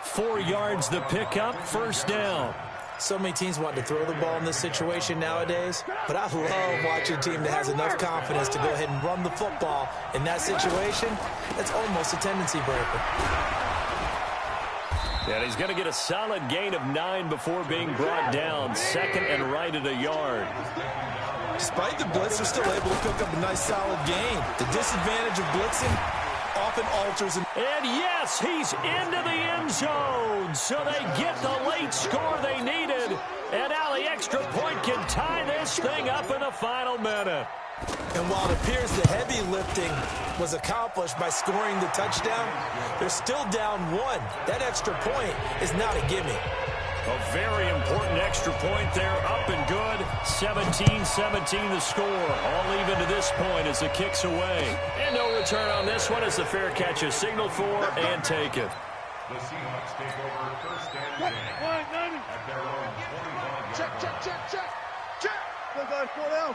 4 yards the pickup, first down. So many teams want to throw the ball in this situation nowadays, but I love watching a team that has enough confidence to go ahead and run the football in that situation. That's almost a tendency breaker. And he's going to get a solid gain of 9 before being brought down. 2nd and right at a yard. Despite the blitz, they're still able to pick up a nice solid gain. The disadvantage of blitzing often alters. And yes, he's into the end zone. So they get the late score they needed. And now the extra point can tie this thing up in the final minute. And while it appears the heavy lifting was accomplished by scoring the touchdown, they're still down 1. That extra point is not a gimme. A very important extra point there, up and good. 17-17 the score. All even to this point as the kick's away. And no return on this one as the fair catch is signaled for and taken. The Seahawks take over first and 10 at their own 25-yard Check. Go, guys, 4 down.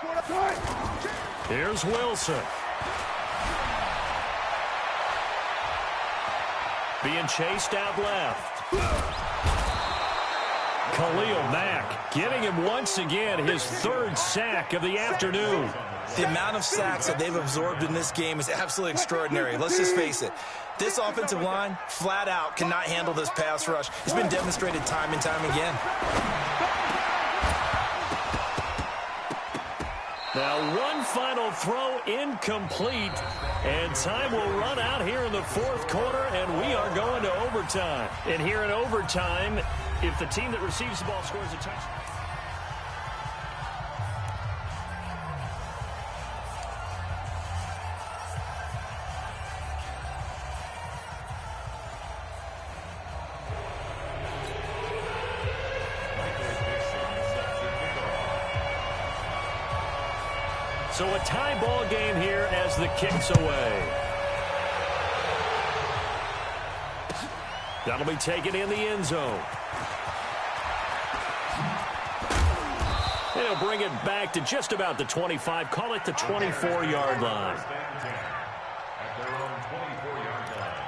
Here's Wilson. Being chased out left. Khalil Mack getting him once again his 3rd sack of the afternoon. The amount of sacks that they've absorbed in this game is absolutely extraordinary. Let's just face it. This offensive line, flat out, cannot handle this pass rush. It's been demonstrated time and time again. Now one final throw incomplete, and time will run out here in the 4th quarter, and we are going to overtime. And here in overtime, if the team that receives the ball scores a touchdown. So a tie ball game here as the kick's away. That'll be taken in the end zone. They'll bring it back to just about the 25. Call it the 24-yard line. at their own 24-yard line.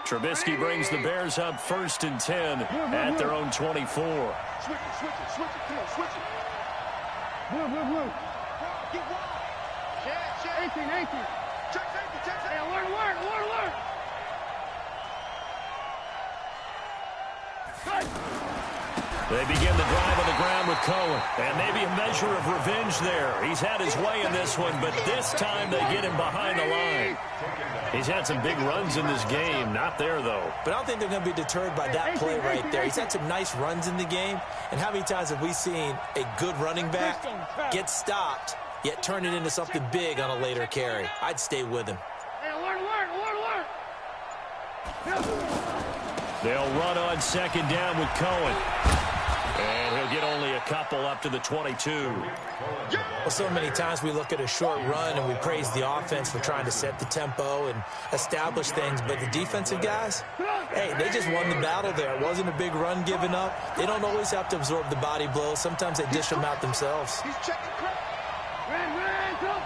Trubisky brings the Bears up 1st and 10 at their own 24. Switch it. Come on, switch it. Move. Get wide. Check. 18. Check. Hey, alert. They begin the drive on the ground with Cohen. And maybe a measure of revenge there. He's had his way in this one, but this time they get him behind the line. He's had some big runs in this game. Not there, though. But I don't think they're going to be deterred by that play right there. He's had some nice runs in the game. And how many times have we seen a good running back get stopped, yet turn it into something big on a later carry? I'd stay with him. Hey, alert. They'll run on 2nd down with Cohen. And he'll get only a couple up to the 22. Well, so many times we look at a short run and we praise the offense for trying to set the tempo and establish things. But the defensive guys, hey, they just won the battle there. It wasn't a big run given up. They don't always have to absorb the body blows. Sometimes they dish them out themselves. He's checking crap. Ran, go.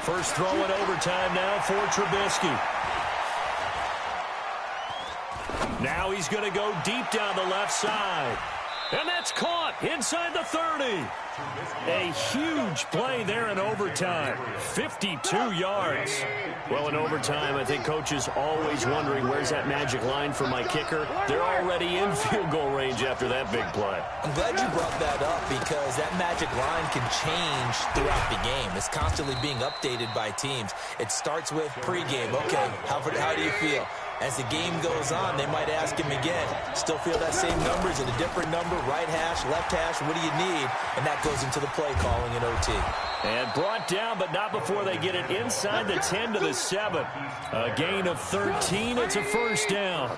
First throw in overtime now for Trubisky. Now he's going to go deep down the left side. And that's caught inside the 30. A huge play there in overtime. 52 yards. Well, in overtime, I think Coach is always wondering, where's that magic line for my kicker? They're already in field goal range after that big play. I'm glad you brought that up because that magic line can change throughout the game. It's constantly being updated by teams. It starts with pregame. Okay, how do you feel? As the game goes on, they might ask him again. Still feel that same number? Is it a different number? Right hash, left hash, what do you need? And that goes into the play calling in OT. And brought down, but not before they get it inside the 10 to the 7. A gain of 13. It's a first down.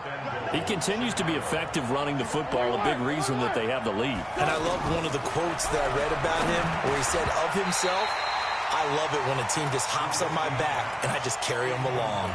He continues to be effective running the football, a big reason that they have the lead. And I love one of the quotes that I read about him where he said of himself, I love it when a team just hops on my back and I just carry them along.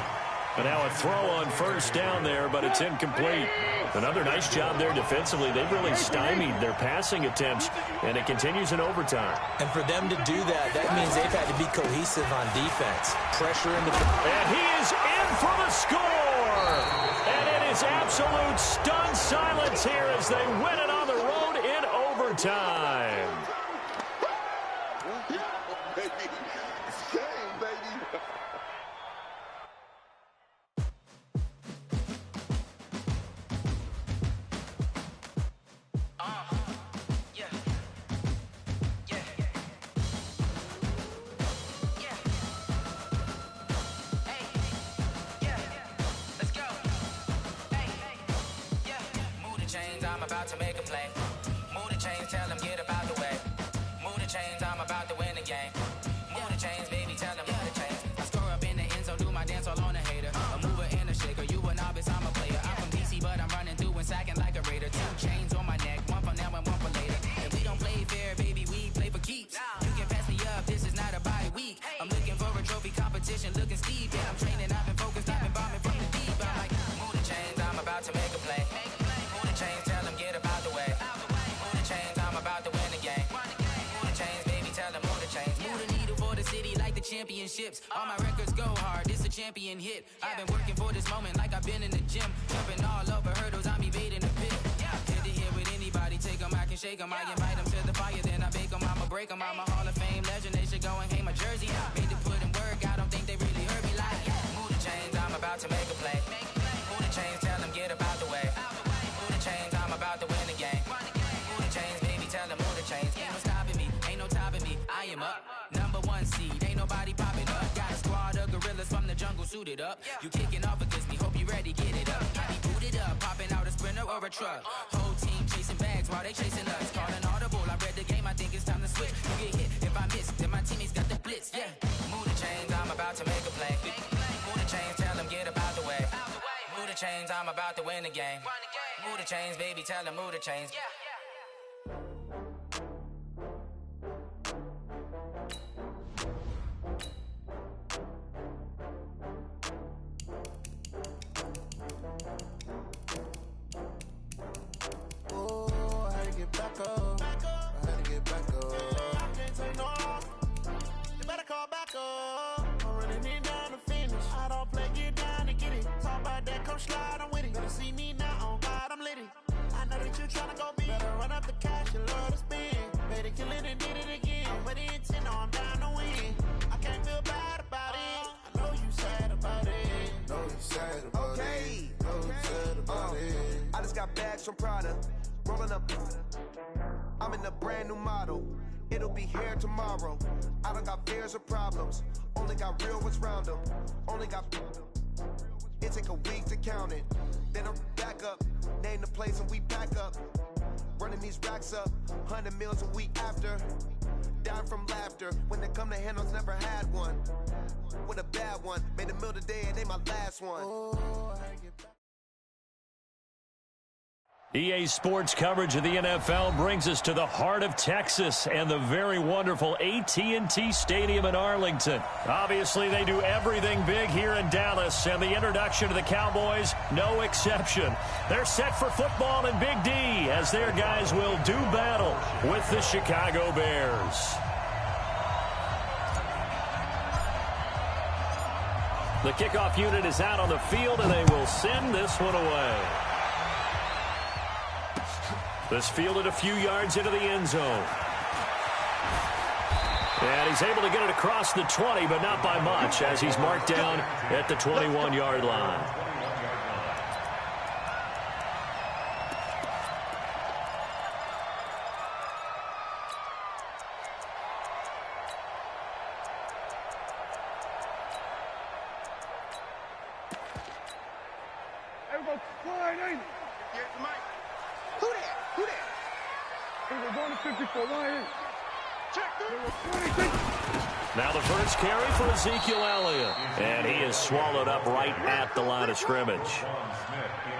And now a throw on first down there, but it's incomplete. Another nice job there defensively. They've really stymied their passing attempts, and it continues in overtime. And for them to do that, that means they've had to be cohesive on defense. Pressure in the... And he is in for the score! And it is absolute stunned silence here as they win it on the road in overtime. About to make a play. Move the chains, tell them get about the way. Move the chains, I'm about to win the game. Move the chains, baby, tell them move the chains. I score up in the end zone, do my dance all on a hater. A mover and a shaker, you a novice, I'm a player. I'm from DC, but I'm running through and sacking like a raider. 2 chains on my neck, one for now and one for later. And we don't play fair, baby, we play for keeps. You can pass me up, this is not a bye week. I'm looking for a trophy competition, looking steep. Yeah, I'm training, I've been focused, I've been bombing from the deep. I'm like, move the chains, I'm about to make a play. Move the chains, tell them get about the way. Move the chains, I'm about to win the game. Move the chains, baby, tell them move the chains. Move the needle for the city like the championships. All my records go hard, this a champion hit. I've been working for this moment like I've been in the gym. Jumping all over hurdles, I'm evading the pit. Head to head with anybody, take them, I can shake them. I invite them to the fire, then I bake them, I'ma break them. I'm a Hall of Fame legend, they should go and hang my jersey. Made to put in work, I don't think they really heard me like, move the chains, I'm about to make a play. Move the chains, tell them get about the way. Move the chains, I'm about to win the game. Move the chains, baby, tell them move the chains. Ain't no stopping me, ain't no topping me. I am up, number 1 seed, ain't nobody popping up. Got a squad of gorillas from the jungle suited up. You kicking off against me, hope you ready, get it up. I be booted up, popping out a sprinter or a truck. Whole team chasing bags while they chasing us. Calling audible, I read the game, I think it's time to switch. You get hit, if I miss, then my teammates got the blitz, yeah. Move the chains, I'm about to make a play. Move the chains, tell them get about the way. Move the chains, I'm about to win the game. Move the chains, baby, tell them move the chains. Oh, I had to get back up. I had to get back up. I can't take no off. You better call back up. I'm running it down to finish. I don't play, get down to get it. Talk about that, come slide, I'm with it. Better see me now, on God, I'm litty. I know that you tryna go big. Better run up the cash, you love to spend. Better kill it and did it again. I'm with the intent, no, I'm down to win. I can't feel bad about it. I know you sad about it. Know you sad about it. Know you sad about it. I just got bags from Prada. Rolling up. I'm in a brand new model. It'll be here tomorrow. I don't got fears or problems. Only got real ones round them. Only got. It take a week to count it. Then I'm back up. Name the place and we pack up. Running these racks up. 100 meals a week after. Down from laughter. When they come to handles, never had one. With a bad one. Made a meal today and they my last one. Oh, I had to get back. EA Sports coverage of the NFL brings us to the heart of Texas and the very wonderful AT&T Stadium in Arlington. Obviously, they do everything big here in Dallas, and the introduction to the Cowboys, no exception. They're set for football in Big D as their guys will do battle with the Chicago Bears. The kickoff unit is out on the field, and they will send this one away. This fielded a few yards into the end zone. And he's able to get it across the 20, but not by much, as he's marked down at the 21-yard line. Wide 80. Here's the mic. Who that? Who that? We're going to 54. Wide 80. Check 26. Now the first carry for Ezekiel Elliott. And he is swallowed up right at the line of scrimmage.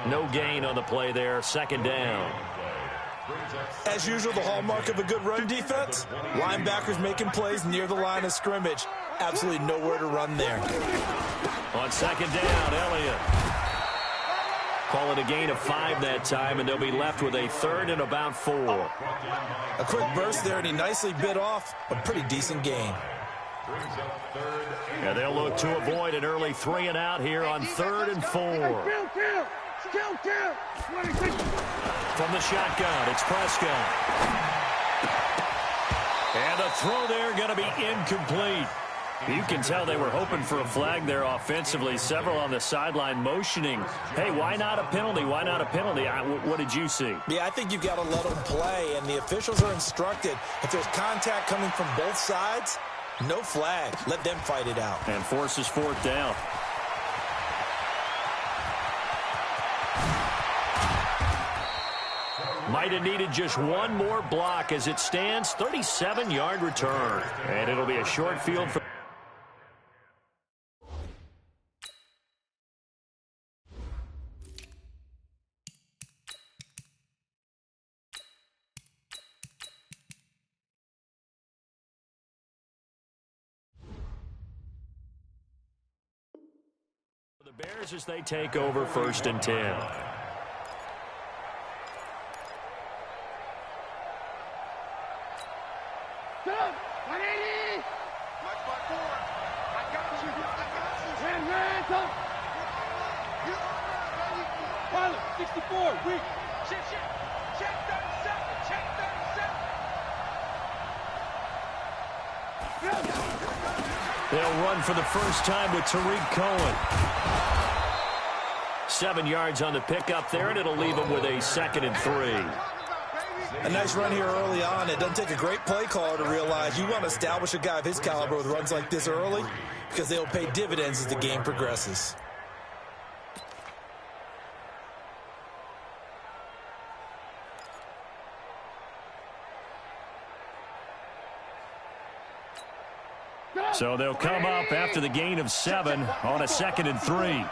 No gain on the play there. Second down. As usual, the hallmark of a good run defense, linebackers making plays near the line of scrimmage. Absolutely nowhere to run there. On second down, Elliott. Call it a gain of 5 that time, and they'll be left with a third and about 4. A quick burst there, and he nicely bit off a pretty decent gain. And they'll look to avoid an early 3 and out here on 3rd and 4. Still. 26. From the shotgun, it's Prescott. And the throw there going to be incomplete. You can tell they were hoping for a flag there offensively. Several on the sideline motioning, hey, why not a penalty? Why not a penalty? What did you see? Yeah, I think you've got to let them play, and the officials are instructed. If there's contact coming from both sides, no flag. Let them fight it out. And forces 4th down. Might have needed just one more block as it stands. 37-yard return. And it'll be a short field for... the Bears as they take over 1st and 10. Pilot, 64, weak. Check 37, check 37. They'll run for the first time with Tariq Cohen. 7 yards on the pickup there, and it'll leave them with a 2nd and 3. A nice run here early on. It doesn't take a great play caller to realize you want to establish a guy of his caliber with runs like this early because they'll pay dividends as the game progresses. So they'll come up after the gain of 7 on a 2nd and 3.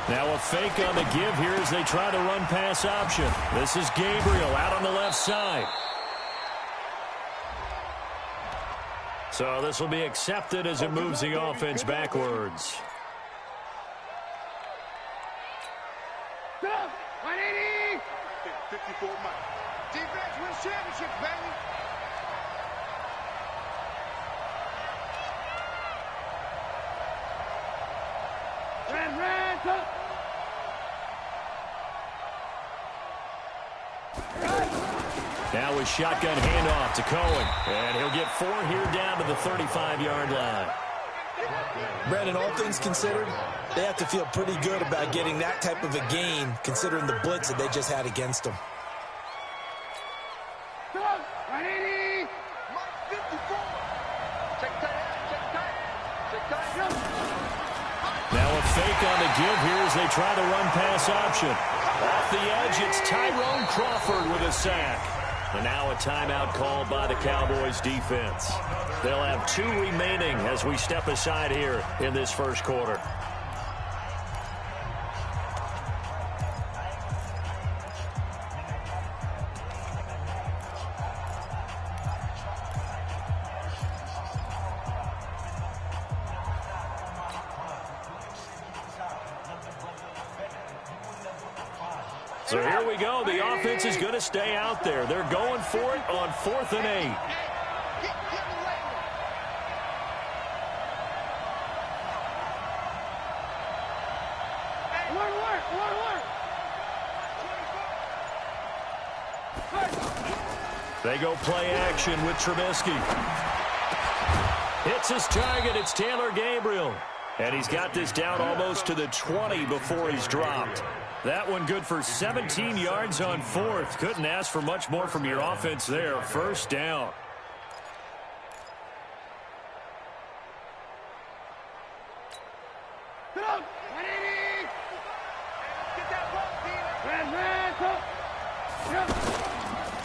Now a fake on the give here as they try to run pass option. This is Gabriel out on the left side. So this will be accepted as it moves the offense backwards. 180. 54 miles. Defense wins championships, baby. Now a shotgun handoff to Cohen. And he'll get 4 here down to the 35-yard line. Brandon, all things considered, they have to feel pretty good about getting that type of a gain considering the blitz that they just had against them. 180. 54. Check tight. Now a fake on the give here as they try to run pass option. Off the edge, it's Tyrone Crawford with a sack. And now a timeout called by the Cowboys defense. They'll have 2 remaining as we step aside here in this first quarter. So here we go. The offense is going to stay out there. They're going for it on 4th and 8. They go play action with Trubisky. Hits his target. It's Taylor Gabriel. And he's got this down almost to the 20 before he's dropped. That one good for 17 yards on 4th. Couldn't ask for much more from your offense there. First down.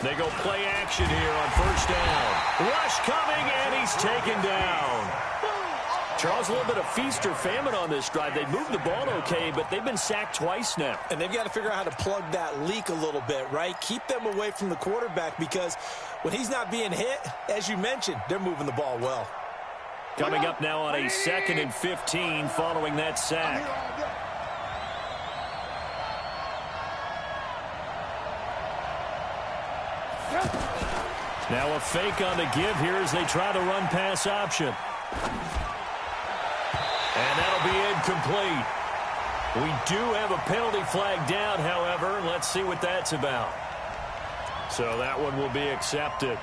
They go play action here on first down. Rush coming, and he's taken down. Charles, a little bit of feast or famine on this drive. They moved the ball okay, but they've been sacked twice now. And they've got to figure out how to plug that leak a little bit, right? Keep them away from the quarterback because when he's not being hit, as you mentioned, they're moving the ball well. Coming up now on a 2nd and 15 following that sack. Now a fake on the give here as they try the run-pass option. And that'll be incomplete. We do have a penalty flag down, however. Let's see what that's about. So that one will be accepted.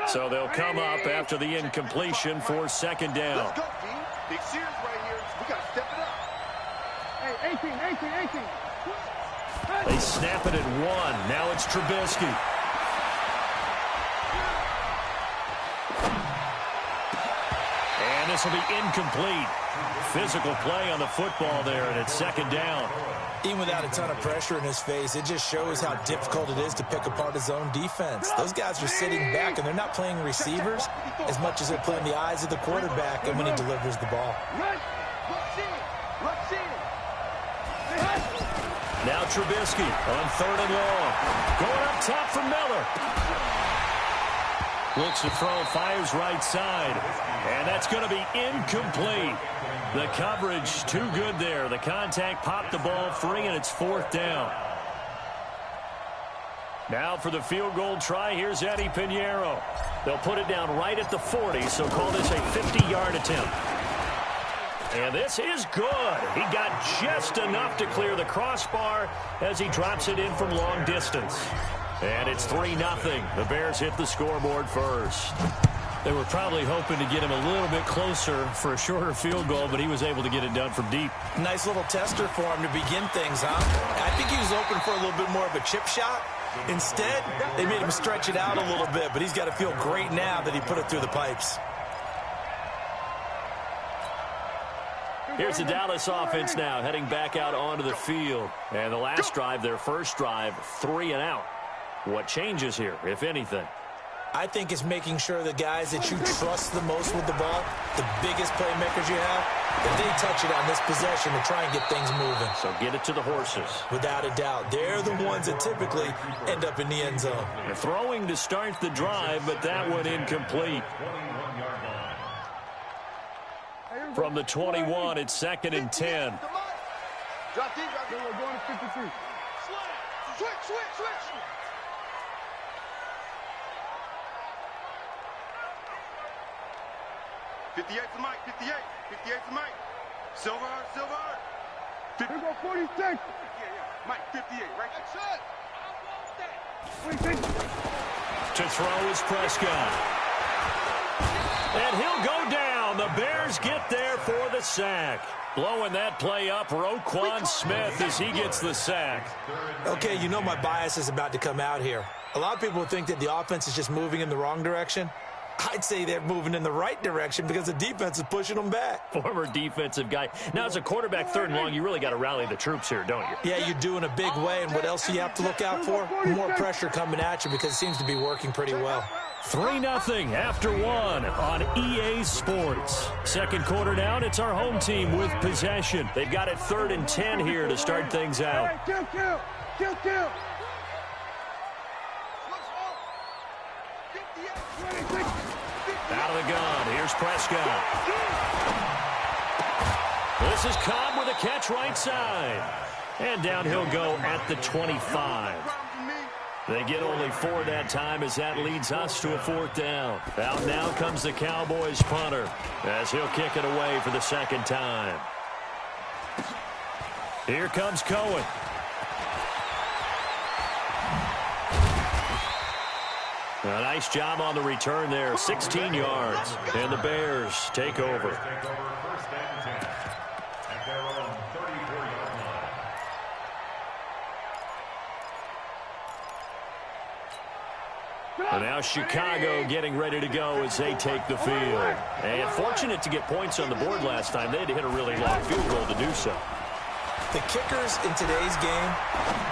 So they'll come up after the incompletion for 2nd down. Let's go, team. Big Sears right here. We got to step it up. Hey, 18. They snap it at 1. Now it's Trubisky. And this will be incomplete. Physical play on the football there, and it's 2nd down. Even without a ton of pressure in his face, it just shows how difficult it is to pick apart his own defense. Those guys are sitting back, and they're not playing receivers as much as they're playing the eyes of the quarterback and when he delivers the ball. Now Trubisky on 3rd and long. Going up top for Miller. Looks to throw, fires right side. And that's going to be incomplete. The coverage too good there. The contact popped the ball free, and it's 4th down. Now for the field goal try, here's Eddie Pinheiro. They'll put it down right at the 40, so call this a 50-yard attempt. And this is good. He got just enough to clear the crossbar as he drops it in from long distance. And it's 3-0. The Bears hit the scoreboard first. They were probably hoping to get him a little bit closer for a shorter field goal, but he was able to get it done from deep. Nice little tester for him to begin things, huh? I think he was hoping for a little bit more of a chip shot. Instead, they made him stretch it out a little bit, but he's got to feel great now that he put it through the pipes. Here's the Dallas offense now heading back out onto the field. And the last drive, their first drive, 3 and out. What changes here, if anything? I think it's making sure the guys that you trust the most with the ball, the biggest playmakers you have, that they touch it on this possession to try and get things moving. So get it to the horses. Without a doubt. They're the ones that typically end up in the end zone. They're throwing to start the drive, but that one incomplete. From the 21, it's 2nd and 10. Drop deep, we're going to 53. Switch. 58 for Mike, 58 for Mike. Silver. Here go 46. Yeah. Mike, 58, right? That's it. To throw is Prescott. And he'll go down. The Bears get there for the sack. Blowing that play up, Roquan Smith as he gets the sack. Okay, you know my bias is about to come out here. A lot of people think that the offense is just moving in the wrong direction. I'd say they're moving in the right direction because the defense is pushing them back. Former defensive guy. Now, as a quarterback 3rd and long, you really got to rally the troops here, don't you? Yeah, you do in a big way. And what else do you have to look out for? More pressure coming at you because it seems to be working pretty well. 3-0 after 1 on EA Sports. Second quarter down, it's our home team with possession. They've got it 3rd and 10 here to start things out. Kill. Out of the gun, here's Prescott. This is Cobb with a catch right side. And down he'll go at the 25. They get only 4 that time as that leads us to a 4th down. Out now comes the Cowboys punter as he'll kick it away for the 2nd time. Here comes Cohen. A nice job on the return there, 16 yards. And the Bears take over. First and 10 at their own 34-yard line. And now Chicago getting ready to go as they take the field. And fortunate to get points on the board last time. They had to hit a really long field goal to do so. The kickers in today's game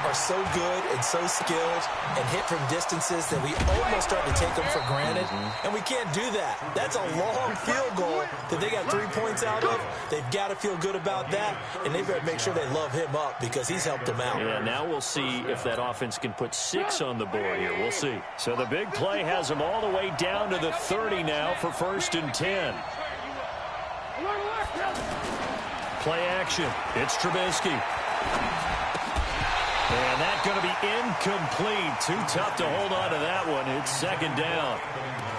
are so good and so skilled and hit from distances that we almost start to take them for granted, and we can't do that. That's a long field goal that they got 3 points out of. They've got to feel good about that, and they've got to make sure they love him up because he's helped them out. Yeah, now we'll see if that offense can put 6 on the board here. We'll see. So the big play has them all the way down to the 30 now for 1st and 10. Play action. It's Trubisky. And that's going to be incomplete. Too tough to hold on to that one. It's 2nd down.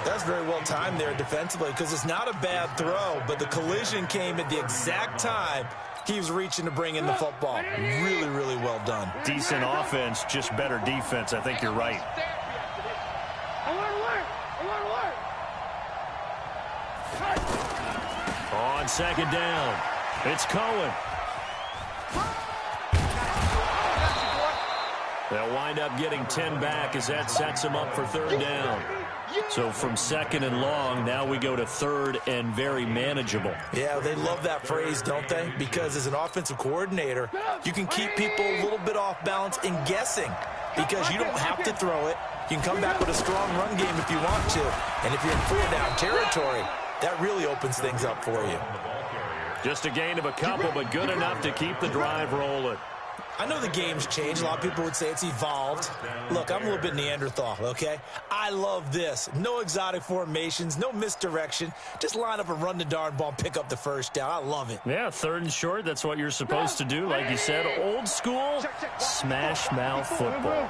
That's very well timed there defensively because it's not a bad throw, but the collision came at the exact time he was reaching to bring in the football. Really, really well done. Decent offense, just better defense. I think you're right. On 2nd down. It's Cohen. They'll wind up getting 10 back as that sets them up for 3rd down. So from 2nd and long, now we go to 3rd and very manageable. Yeah, they love that phrase, don't they? Because as an offensive coordinator, you can keep people a little bit off balance in guessing because you don't have to throw it. You can come back with a strong run game if you want to. And if you're in 4-down territory, that really opens things up for you. Just a gain of a couple, but good enough to keep the drive rolling. I know the game's changed. A lot of people would say it's evolved. Look, I'm a little bit Neanderthal, okay? I love this. No exotic formations, no misdirection. Just line up and run the darn ball and pick up the 1st down. I love it. Yeah, 3rd and short, that's what you're supposed to do. Like you said, old school, smash mouth football.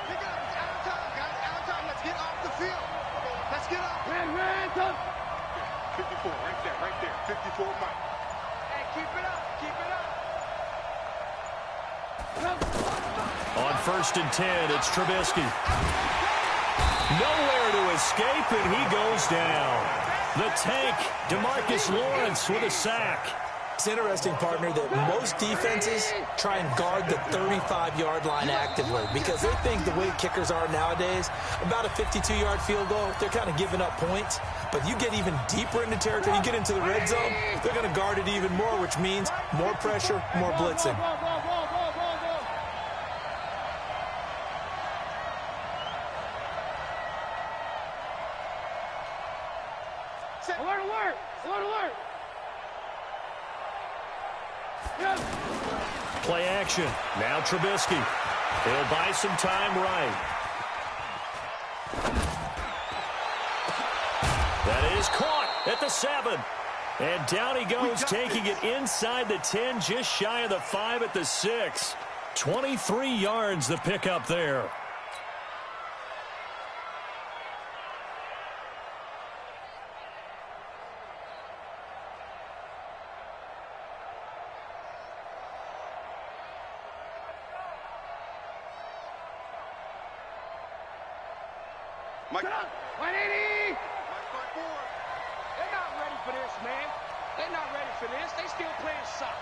Let's get off the field. Let's get off. 54, right there. 54, Mike. Keep it up. On 1st and 10, it's Trubisky. Nowhere to escape, and he goes down. The tank, DeMarcus Lawrence with a sack. It's interesting, partner, that most defenses try and guard the 35-yard line actively because they think the way kickers are nowadays, about a 52-yard field goal, they're kind of giving up points. But you get even deeper into territory, you get into the red zone, they're going to guard it even more, which means more pressure, more blitzing. Alert! Play action. Now Trubisky. He'll buy some time right. That is caught at the 7. And down he goes, taking it inside the 10, just shy of the 5 at the 6. 23 yards the pickup there. Mike. 180! They're not ready for this, man. They're not ready for this. They still playing soccer.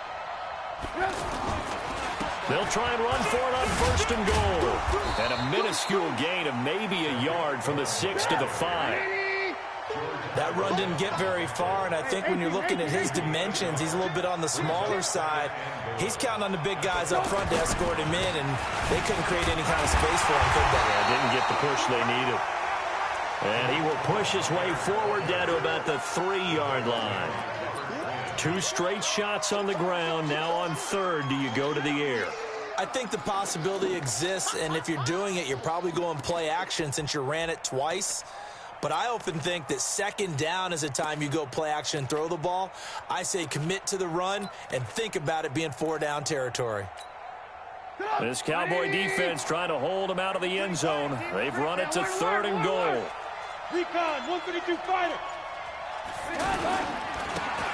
They'll try and run for it on 1st and goal. And a minuscule gain of maybe a yard from the 6 to the 5. That run didn't get very far, and I think when you're looking at his dimensions, he's a little bit on the smaller side. He's counting on the big guys up front to escort him in, and they couldn't create any kind of space for him, could they? Yeah, didn't get the push they needed. And he will push his way forward down to about the 3-yard line. 2 straight shots on the ground. Now on 3rd, do you go to the air? I think the possibility exists, and if you're doing it, you're probably going play action since you ran it twice. But I often think that 2nd down is a time you go play action and throw the ball. I say commit to the run and think about it being 4-down territory. This Cowboy defense trying to hold him out of the end zone. They've run it to 3rd and goal. Recon, 152 fighter.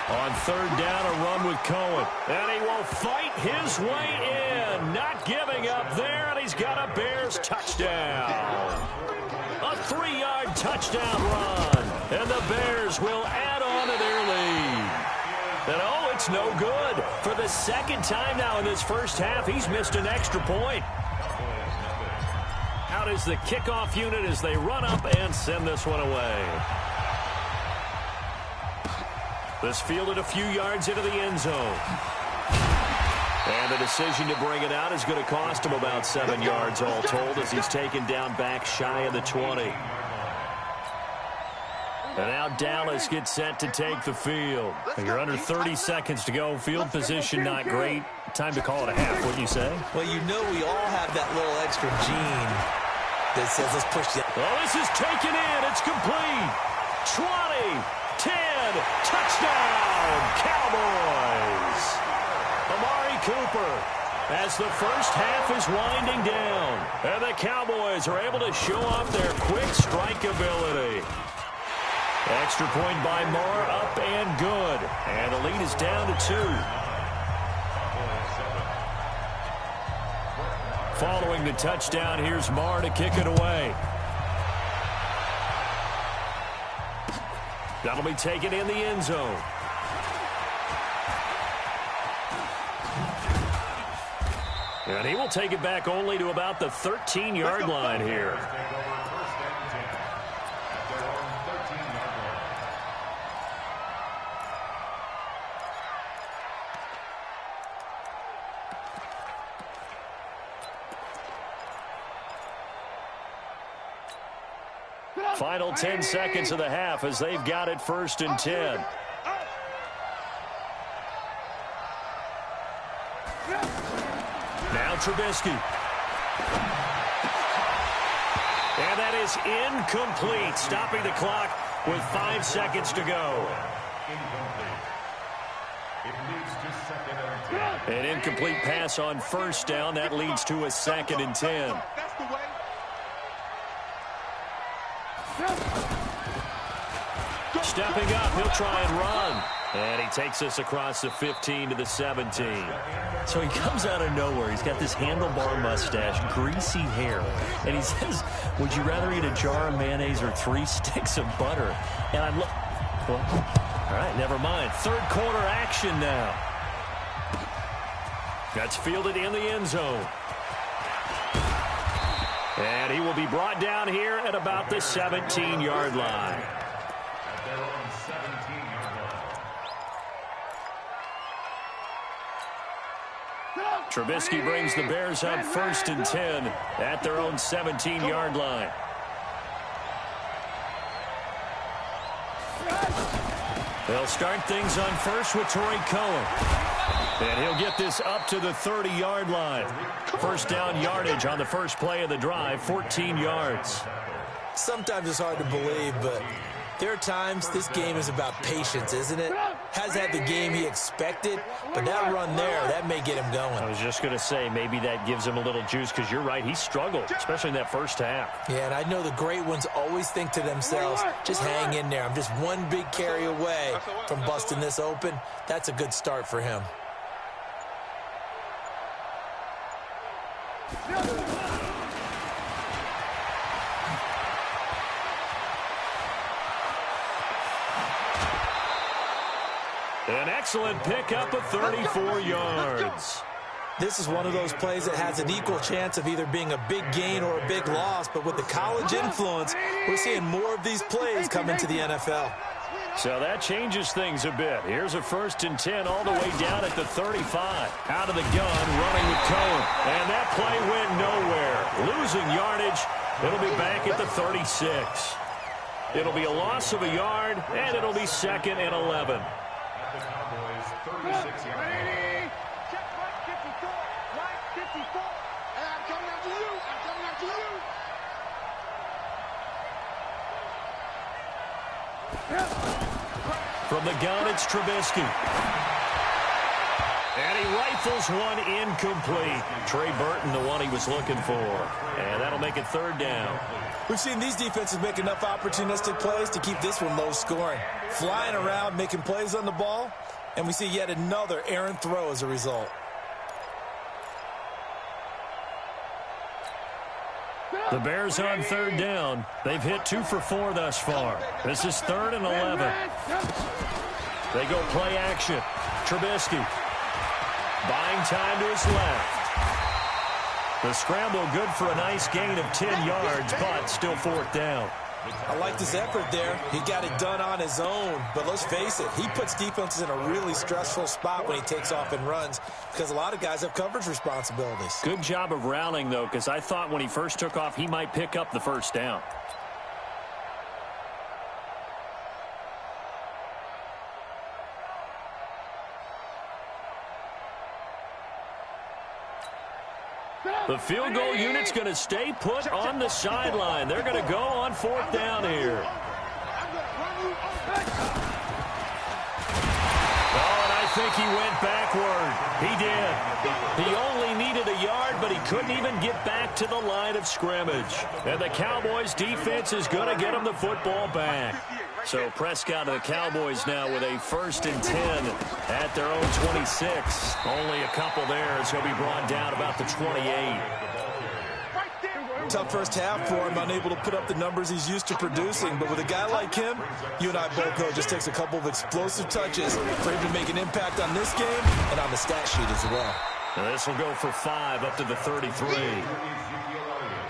On 3rd down, a run with Cohen. And he will fight his way in. Not giving up there, and he's got a Bears touchdown. A 3-yard touchdown run. And the Bears will add on to their lead. And oh, it's no good. For the second time now in this first half, he's missed an extra point. Out is the kickoff unit as they run up and send this one away. This fielded a few yards into the end zone. And the decision to bring it out is going to cost him about 7 yards all told as he's taken down back shy of the 20. And now Dallas gets set to take the field. You're under 30 seconds to go. Field position not great. Time to call it a half, wouldn't you say? Well, you know we all have that little extra gene that says let's push the... Well, this is taken in. It's complete. 20, 10, touchdown, Cowboys. Amari Cooper as the first half is winding down. And the Cowboys are able to show off their quick strike ability. Extra point by Moore, up and good. And the lead is down to 2. Following the touchdown, here's Moore to kick it away. That'll be taken in the end zone. And he will take it back only to about the 13-yard line here. Final 10 seconds of the half as they've got it 1st and 10. Now Trubisky. And that is incomplete, stopping the clock with 5 seconds to go. An incomplete pass on 1st down. That leads to a 2nd and 10. Stepping up, he'll try and run. And he takes us across the 15 to the 17. So he comes out of nowhere. He's got this handlebar mustache, greasy hair. And he says, would you rather eat a jar of mayonnaise or 3 sticks of butter? And I'm look. Well, all right, never mind. 3rd quarter action now. That's fielded in the end zone. And he will be brought down here at about the 17-yard line. Trubisky brings the Bears up 1st and 10 at their own 17-yard line. They'll start things on 1st with Torrey Cohen. And he'll get this up to the 30-yard line. 1st down yardage on the first play of the drive, 14 yards. Sometimes it's hard to believe, but there are times this game is about patience, isn't it? Has had the game he expected, but that run there, that may get him going. I was just going to say, maybe that gives him a little juice, because you're right, he struggled, especially in that first half. Yeah, and I know the great ones always think to themselves, just hang in there. I'm just one big carry away from busting this open. That's a good start for him. An excellent pickup of 34 yards. This is one of those plays that has an equal chance of either being a big gain or a big loss, but with the college influence, we're seeing more of these plays come into the NFL. So that changes things a bit. Here's a 1st and 10 all the way down at the 35. Out of the gun, running with Cohen. And that play went nowhere. Losing yardage. It'll be back at the 36. It'll be a loss of a yard, and it'll be 2nd and 11. From the gun, it's Trubisky. And he rifles one incomplete. Trey Burton, the one he was looking for. And that'll make it 3rd down. We've seen these defenses make enough opportunistic plays to keep this one low scoring. Flying around, making plays on the ball, and we see yet another errant throw as a result. The Bears on third down. They've hit 2 for 4 thus far. This is 3rd and 11. They go play action. Trubisky buying time to his left. The scramble good for a nice gain of 10 yards, but still 4th down. I like this effort there. He got it done on his own. But let's face it, he puts defenses in a really stressful spot when he takes off and runs because a lot of guys have coverage responsibilities. Good job of rallying, though, because I thought when he first took off, he might pick up the first down. The field goal unit's going to stay put on the sideline. They're going to go on 4th down here. Oh, and I think he went backward. He did. He only needed a yard, but he couldn't even get back to the line of scrimmage. And the Cowboys' defense is going to get him the football back. So Prescott and the Cowboys now with a 1st and 10 at their own 26. Only a couple there as he'll be brought down about the 28. Tough first half for him, unable to put up the numbers he's used to producing. But with a guy like him, you and I both know it just takes a couple of explosive touches for him to make an impact on this game and on the stat sheet as well. Now this will go for 5 up to the 33.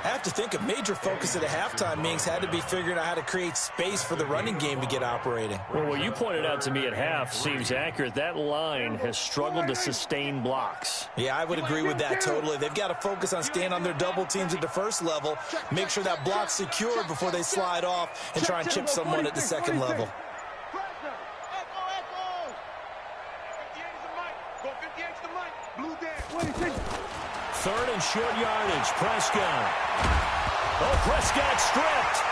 I have to think a major focus at a halftime means had to be figuring out how to create space for the running game to get operating. Well, what you pointed out to me at half seems accurate. That line has struggled to sustain blocks. Yeah, I would agree with that totally. They've got to focus on staying on their double teams at the first level, make sure that block's secure before they slide off and try and chip someone at the second level. Third and short yardage. Prescott. Oh, Prescott stripped.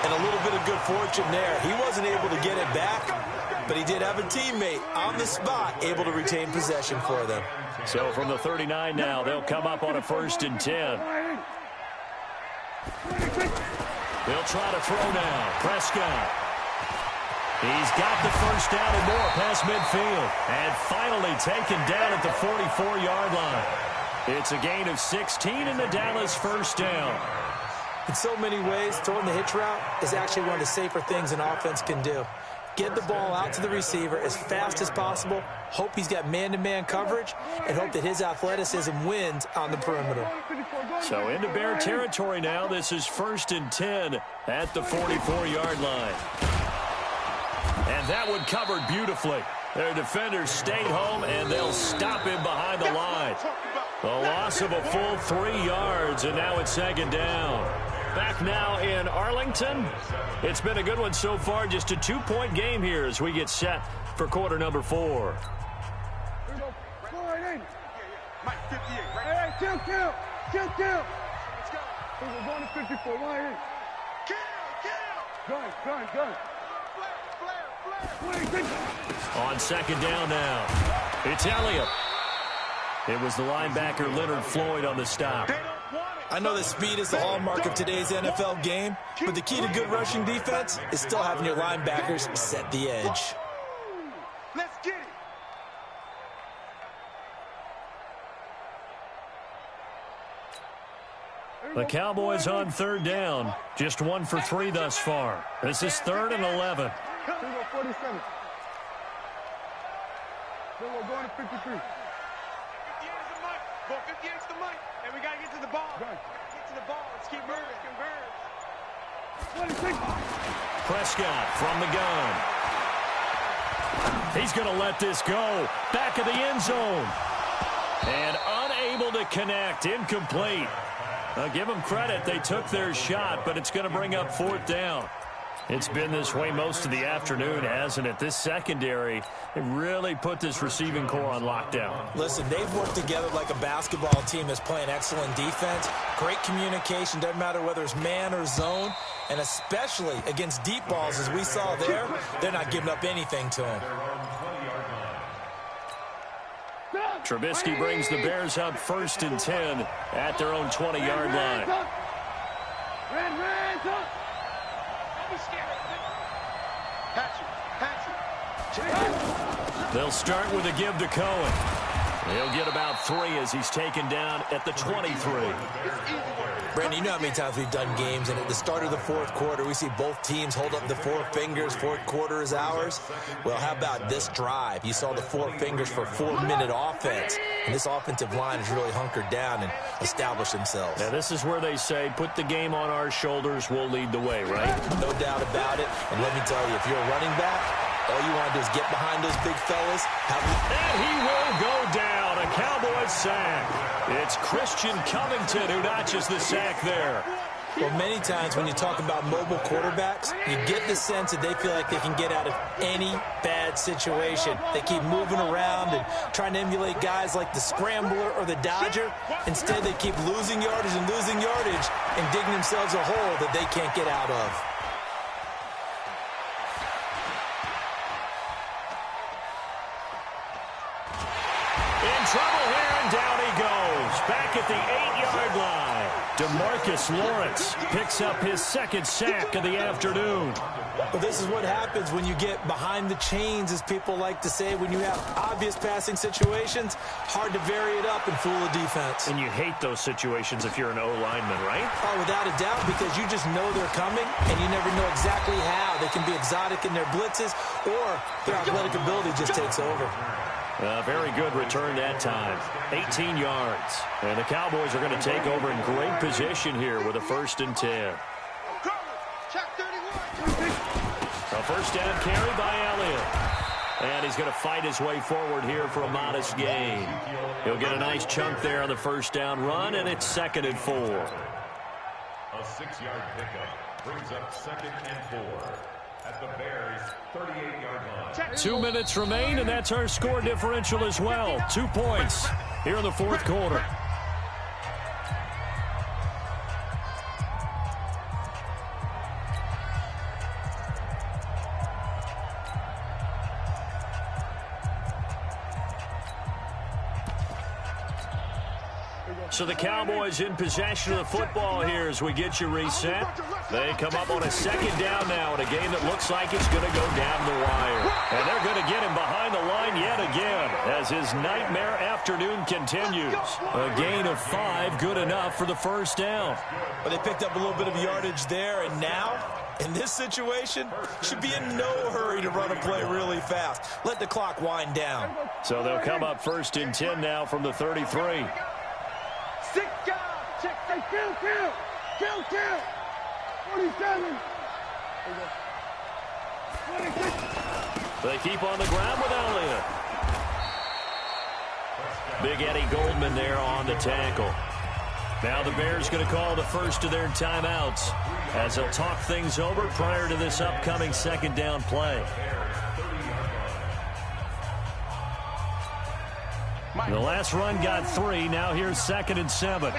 And a little bit of good fortune there. He wasn't able to get it back, but he did have a teammate on the spot able to retain possession for them. So from the 39 now, they'll come up on a 1st and 10. They'll try to throw now. Prescott. He's got the first down and more past midfield. And finally taken down at the 44-yard line. It's a gain of 16 in the Dallas 1st down. In so many ways, throwing the hitch route is actually one of the safer things an offense can do. Get the ball out to the receiver as fast as possible, hope he's got man-to-man coverage, and hope that his athleticism wins on the perimeter. So into Bear territory now. This is 1st and 10 at the 44-yard line. And that one covered beautifully. Their defenders stayed home, and they'll stop him behind the line. The loss of a full 3 yards, and now it's 2nd down. Back now in Arlington. It's been a good one so far. Just a 2-point game here as we get set for quarter number 4. Mike, 58, right? Hey, chill. Let's go. We're going to 54, right here. Kill. Gun. On 2nd down now. It's Elliott. It was the linebacker Leonard Floyd on the stop. I know that speed is the hallmark of today's NFL game, but the key to good rushing defense is still having your linebackers set the edge. Let's get it. The Cowboys on 3rd down. Just 1 for 3 thus far. This is 3rd and 11. 47. Then we're going to 53. 58 is the mic. Go 58 is the mic. And we got to get to the ball. Right. Get to the ball. Let's keep moving. Converge. 26. Prescott from the gun. He's going to let this go. Back of the end zone. And unable to connect. Incomplete. Give them credit. They took their shot, but it's going to bring up 4th down. It's been this way most of the afternoon, hasn't it? This secondary, it really put this receiving core on lockdown. Listen, they've worked together like a basketball team that's playing excellent defense. Great communication, doesn't matter whether it's man or zone. And especially against deep balls, as we saw there, they're not giving up anything to them. Trubisky brings the Bears up 1st and 10 at their own 20-yard line. They'll start with a give to Cohen. He'll get about 3 as he's taken down at the 23. Brandon, you know how many times we've done games, and at the start of the fourth quarter, we see both teams hold up the 4 fingers, fourth quarter is ours. Well, how about this drive? You saw the 4 fingers for 4-minute offense, and this offensive line has really hunkered down and established themselves. Now, this is where they say, put the game on our shoulders, we'll lead the way, right? No doubt about it, and let me tell you, if you're a running back, all you want to do is get behind those big fellas. And he will go down. A Cowboys sack. It's Christian Covington who notches the sack there. Well, many times when you talk about mobile quarterbacks, you get the sense that they feel like they can get out of any bad situation. They keep moving around and trying to emulate guys like the Scrambler or the Dodger. Instead, they keep losing yardage and digging themselves a hole that they can't get out of. Trouble here, and down he goes. Back at the 8-yard line. DeMarcus Lawrence picks up his second sack of the afternoon. Well, this is what happens when you get behind the chains, as people like to say. When you have obvious passing situations, hard to vary it up and fool the defense. And you hate those situations if you're an O-lineman, right? Oh, without a doubt, because you just know they're coming, and you never know exactly how. They can be exotic in their blitzes, or their athletic ability just takes over. Very good return that time. 18 yards. And the Cowboys are going to take over in great position here with a 1st and 10. A first down carry by Elliott. And he's going to fight his way forward here for a modest gain. He'll get a nice chunk there on the first down run, and it's 2nd and 4. A 6-yard pickup brings up 2nd and 4. At the Bears' 38-yard line. 2 minutes remain, and that's our score differential as well. 2 points here in the fourth quarter. So the Cowboys in possession of the football here as we get you reset. They come up on a 2nd down now in a game that looks like it's going to go down the wire. And they're going to get him behind the line yet again as his nightmare afternoon continues. A gain of 5, good enough for the first down. But they picked up a little bit of yardage there, and now, in this situation, should be in no hurry to run a play really fast. Let the clock wind down. So they'll come up 1st and 10 now from the 33. 6 guys. Check. Hey, kill. 47. 26. They keep on the ground with Elliott. Big Eddie Goldman there on the tackle. Now the Bears going to call the first of their timeouts as they'll talk things over prior to this upcoming 2nd down play. The last run got 3. Now here's 2nd and 7.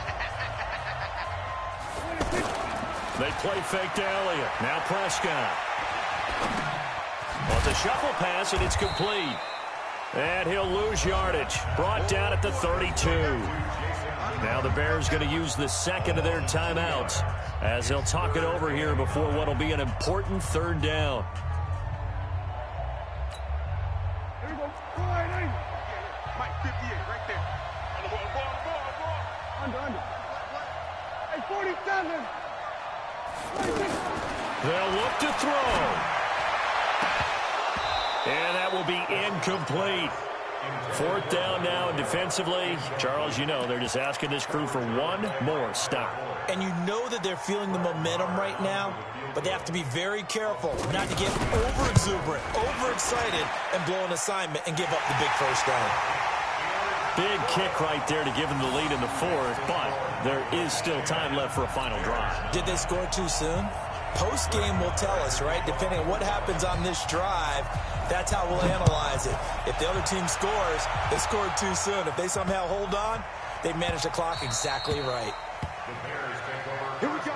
They play fake to Elliott. Now Prescott. On the shuffle pass, and it's complete. And he'll lose yardage. Brought down at the 32. Now the Bears going to use the 2nd of their timeouts as they'll talk it over here before what will be an important 3rd down. Here we go. Mike, 58, right there. On the ball. Under. Hey, 47. 46. They'll look to throw. And that will be incomplete. 4th down now, and defensively, Charles, you know, they're just asking this crew for one more stop. And you know that they're feeling the momentum right now, but they have to be very careful not to get over-exuberant, overexcited, and blow an assignment and give up the big first down. Big kick right there to give them the lead in the 4th, but there is still time left for a final drive. Did they score too soon? Post-game will tell us, right? Depending on what happens on this drive, that's how we'll analyze it. If the other team scores, they scored too soon. If they somehow hold on, they manage the clock exactly right. Here we go.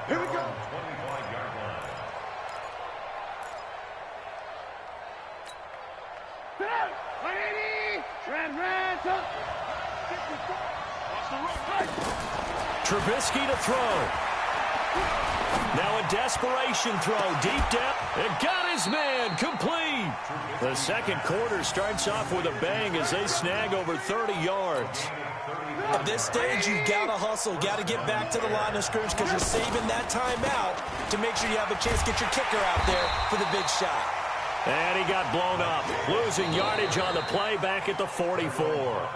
25-yard line. Set. 180. Red. Up. Trubisky to throw. Now a desperation throw, deep depth, and got his man, complete. The second quarter starts off with a bang as they snag over 30 yards. At this stage, you've got to hustle, got to get back to the line of scrimmage because you're saving that timeout to make sure you have a chance to get your kicker out there for the big shot. And he got blown up, losing yardage on the play back at the 44.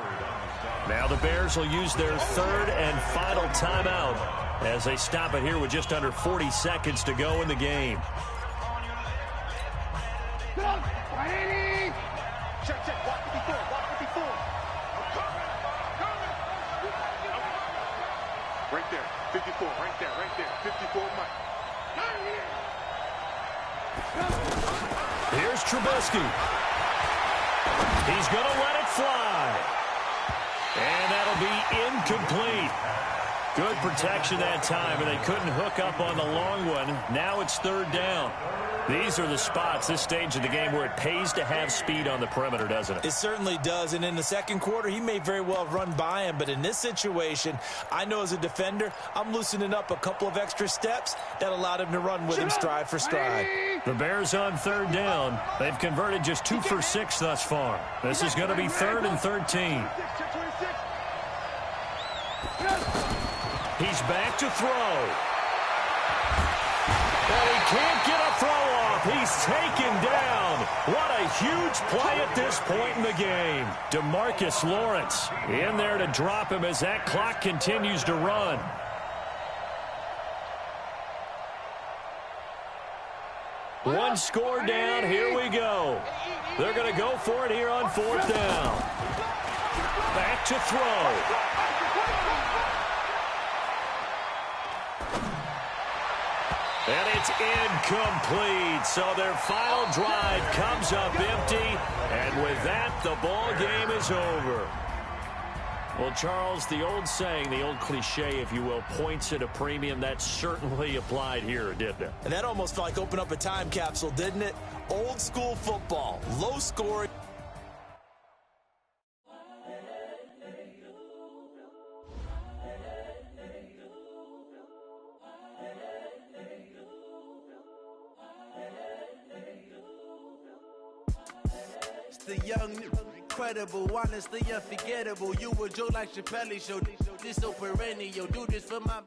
Now the Bears will use their third and final timeout as they stop it here with just under 40 seconds to go in the game. Check, check. Walk 54. Walk 54. Right there. 54. Right there. Right there. 54, Mike. Here's Trubisky. He's going to let it fly. And that'll be incomplete. Good protection that time, and they couldn't hook up on the long one. Now it's third down. These are the spots, this stage of the game, where it pays to have speed on the perimeter, doesn't it? It certainly does, and in the second quarter, he may very well have run by him, but in this situation, I know as a defender, I'm loosening up a couple of extra steps that allowed him to run with him stride for stride. The Bears on third down. They've converted just 2 for 6 thus far. This is going to be 3rd and 13. He's back to throw. And he can't get a throw off. He's taken down. What a huge play at this point in the game. DeMarcus Lawrence in there to drop him as that clock continues to run. One score down. Here we go. They're going to go for it here on 4th down. Back to throw. And it's incomplete. So their final drive comes up empty. And with that, the ball game is over. Well, Charles, the old saying, the old cliche, if you will, points at a premium, that certainly applied here, didn't it? And that almost felt like open up a time capsule, didn't it? Old school football, low scoring. The young, incredible, honestly unforgettable. You were Joe like Chappelle show. This so perennial. Do this for my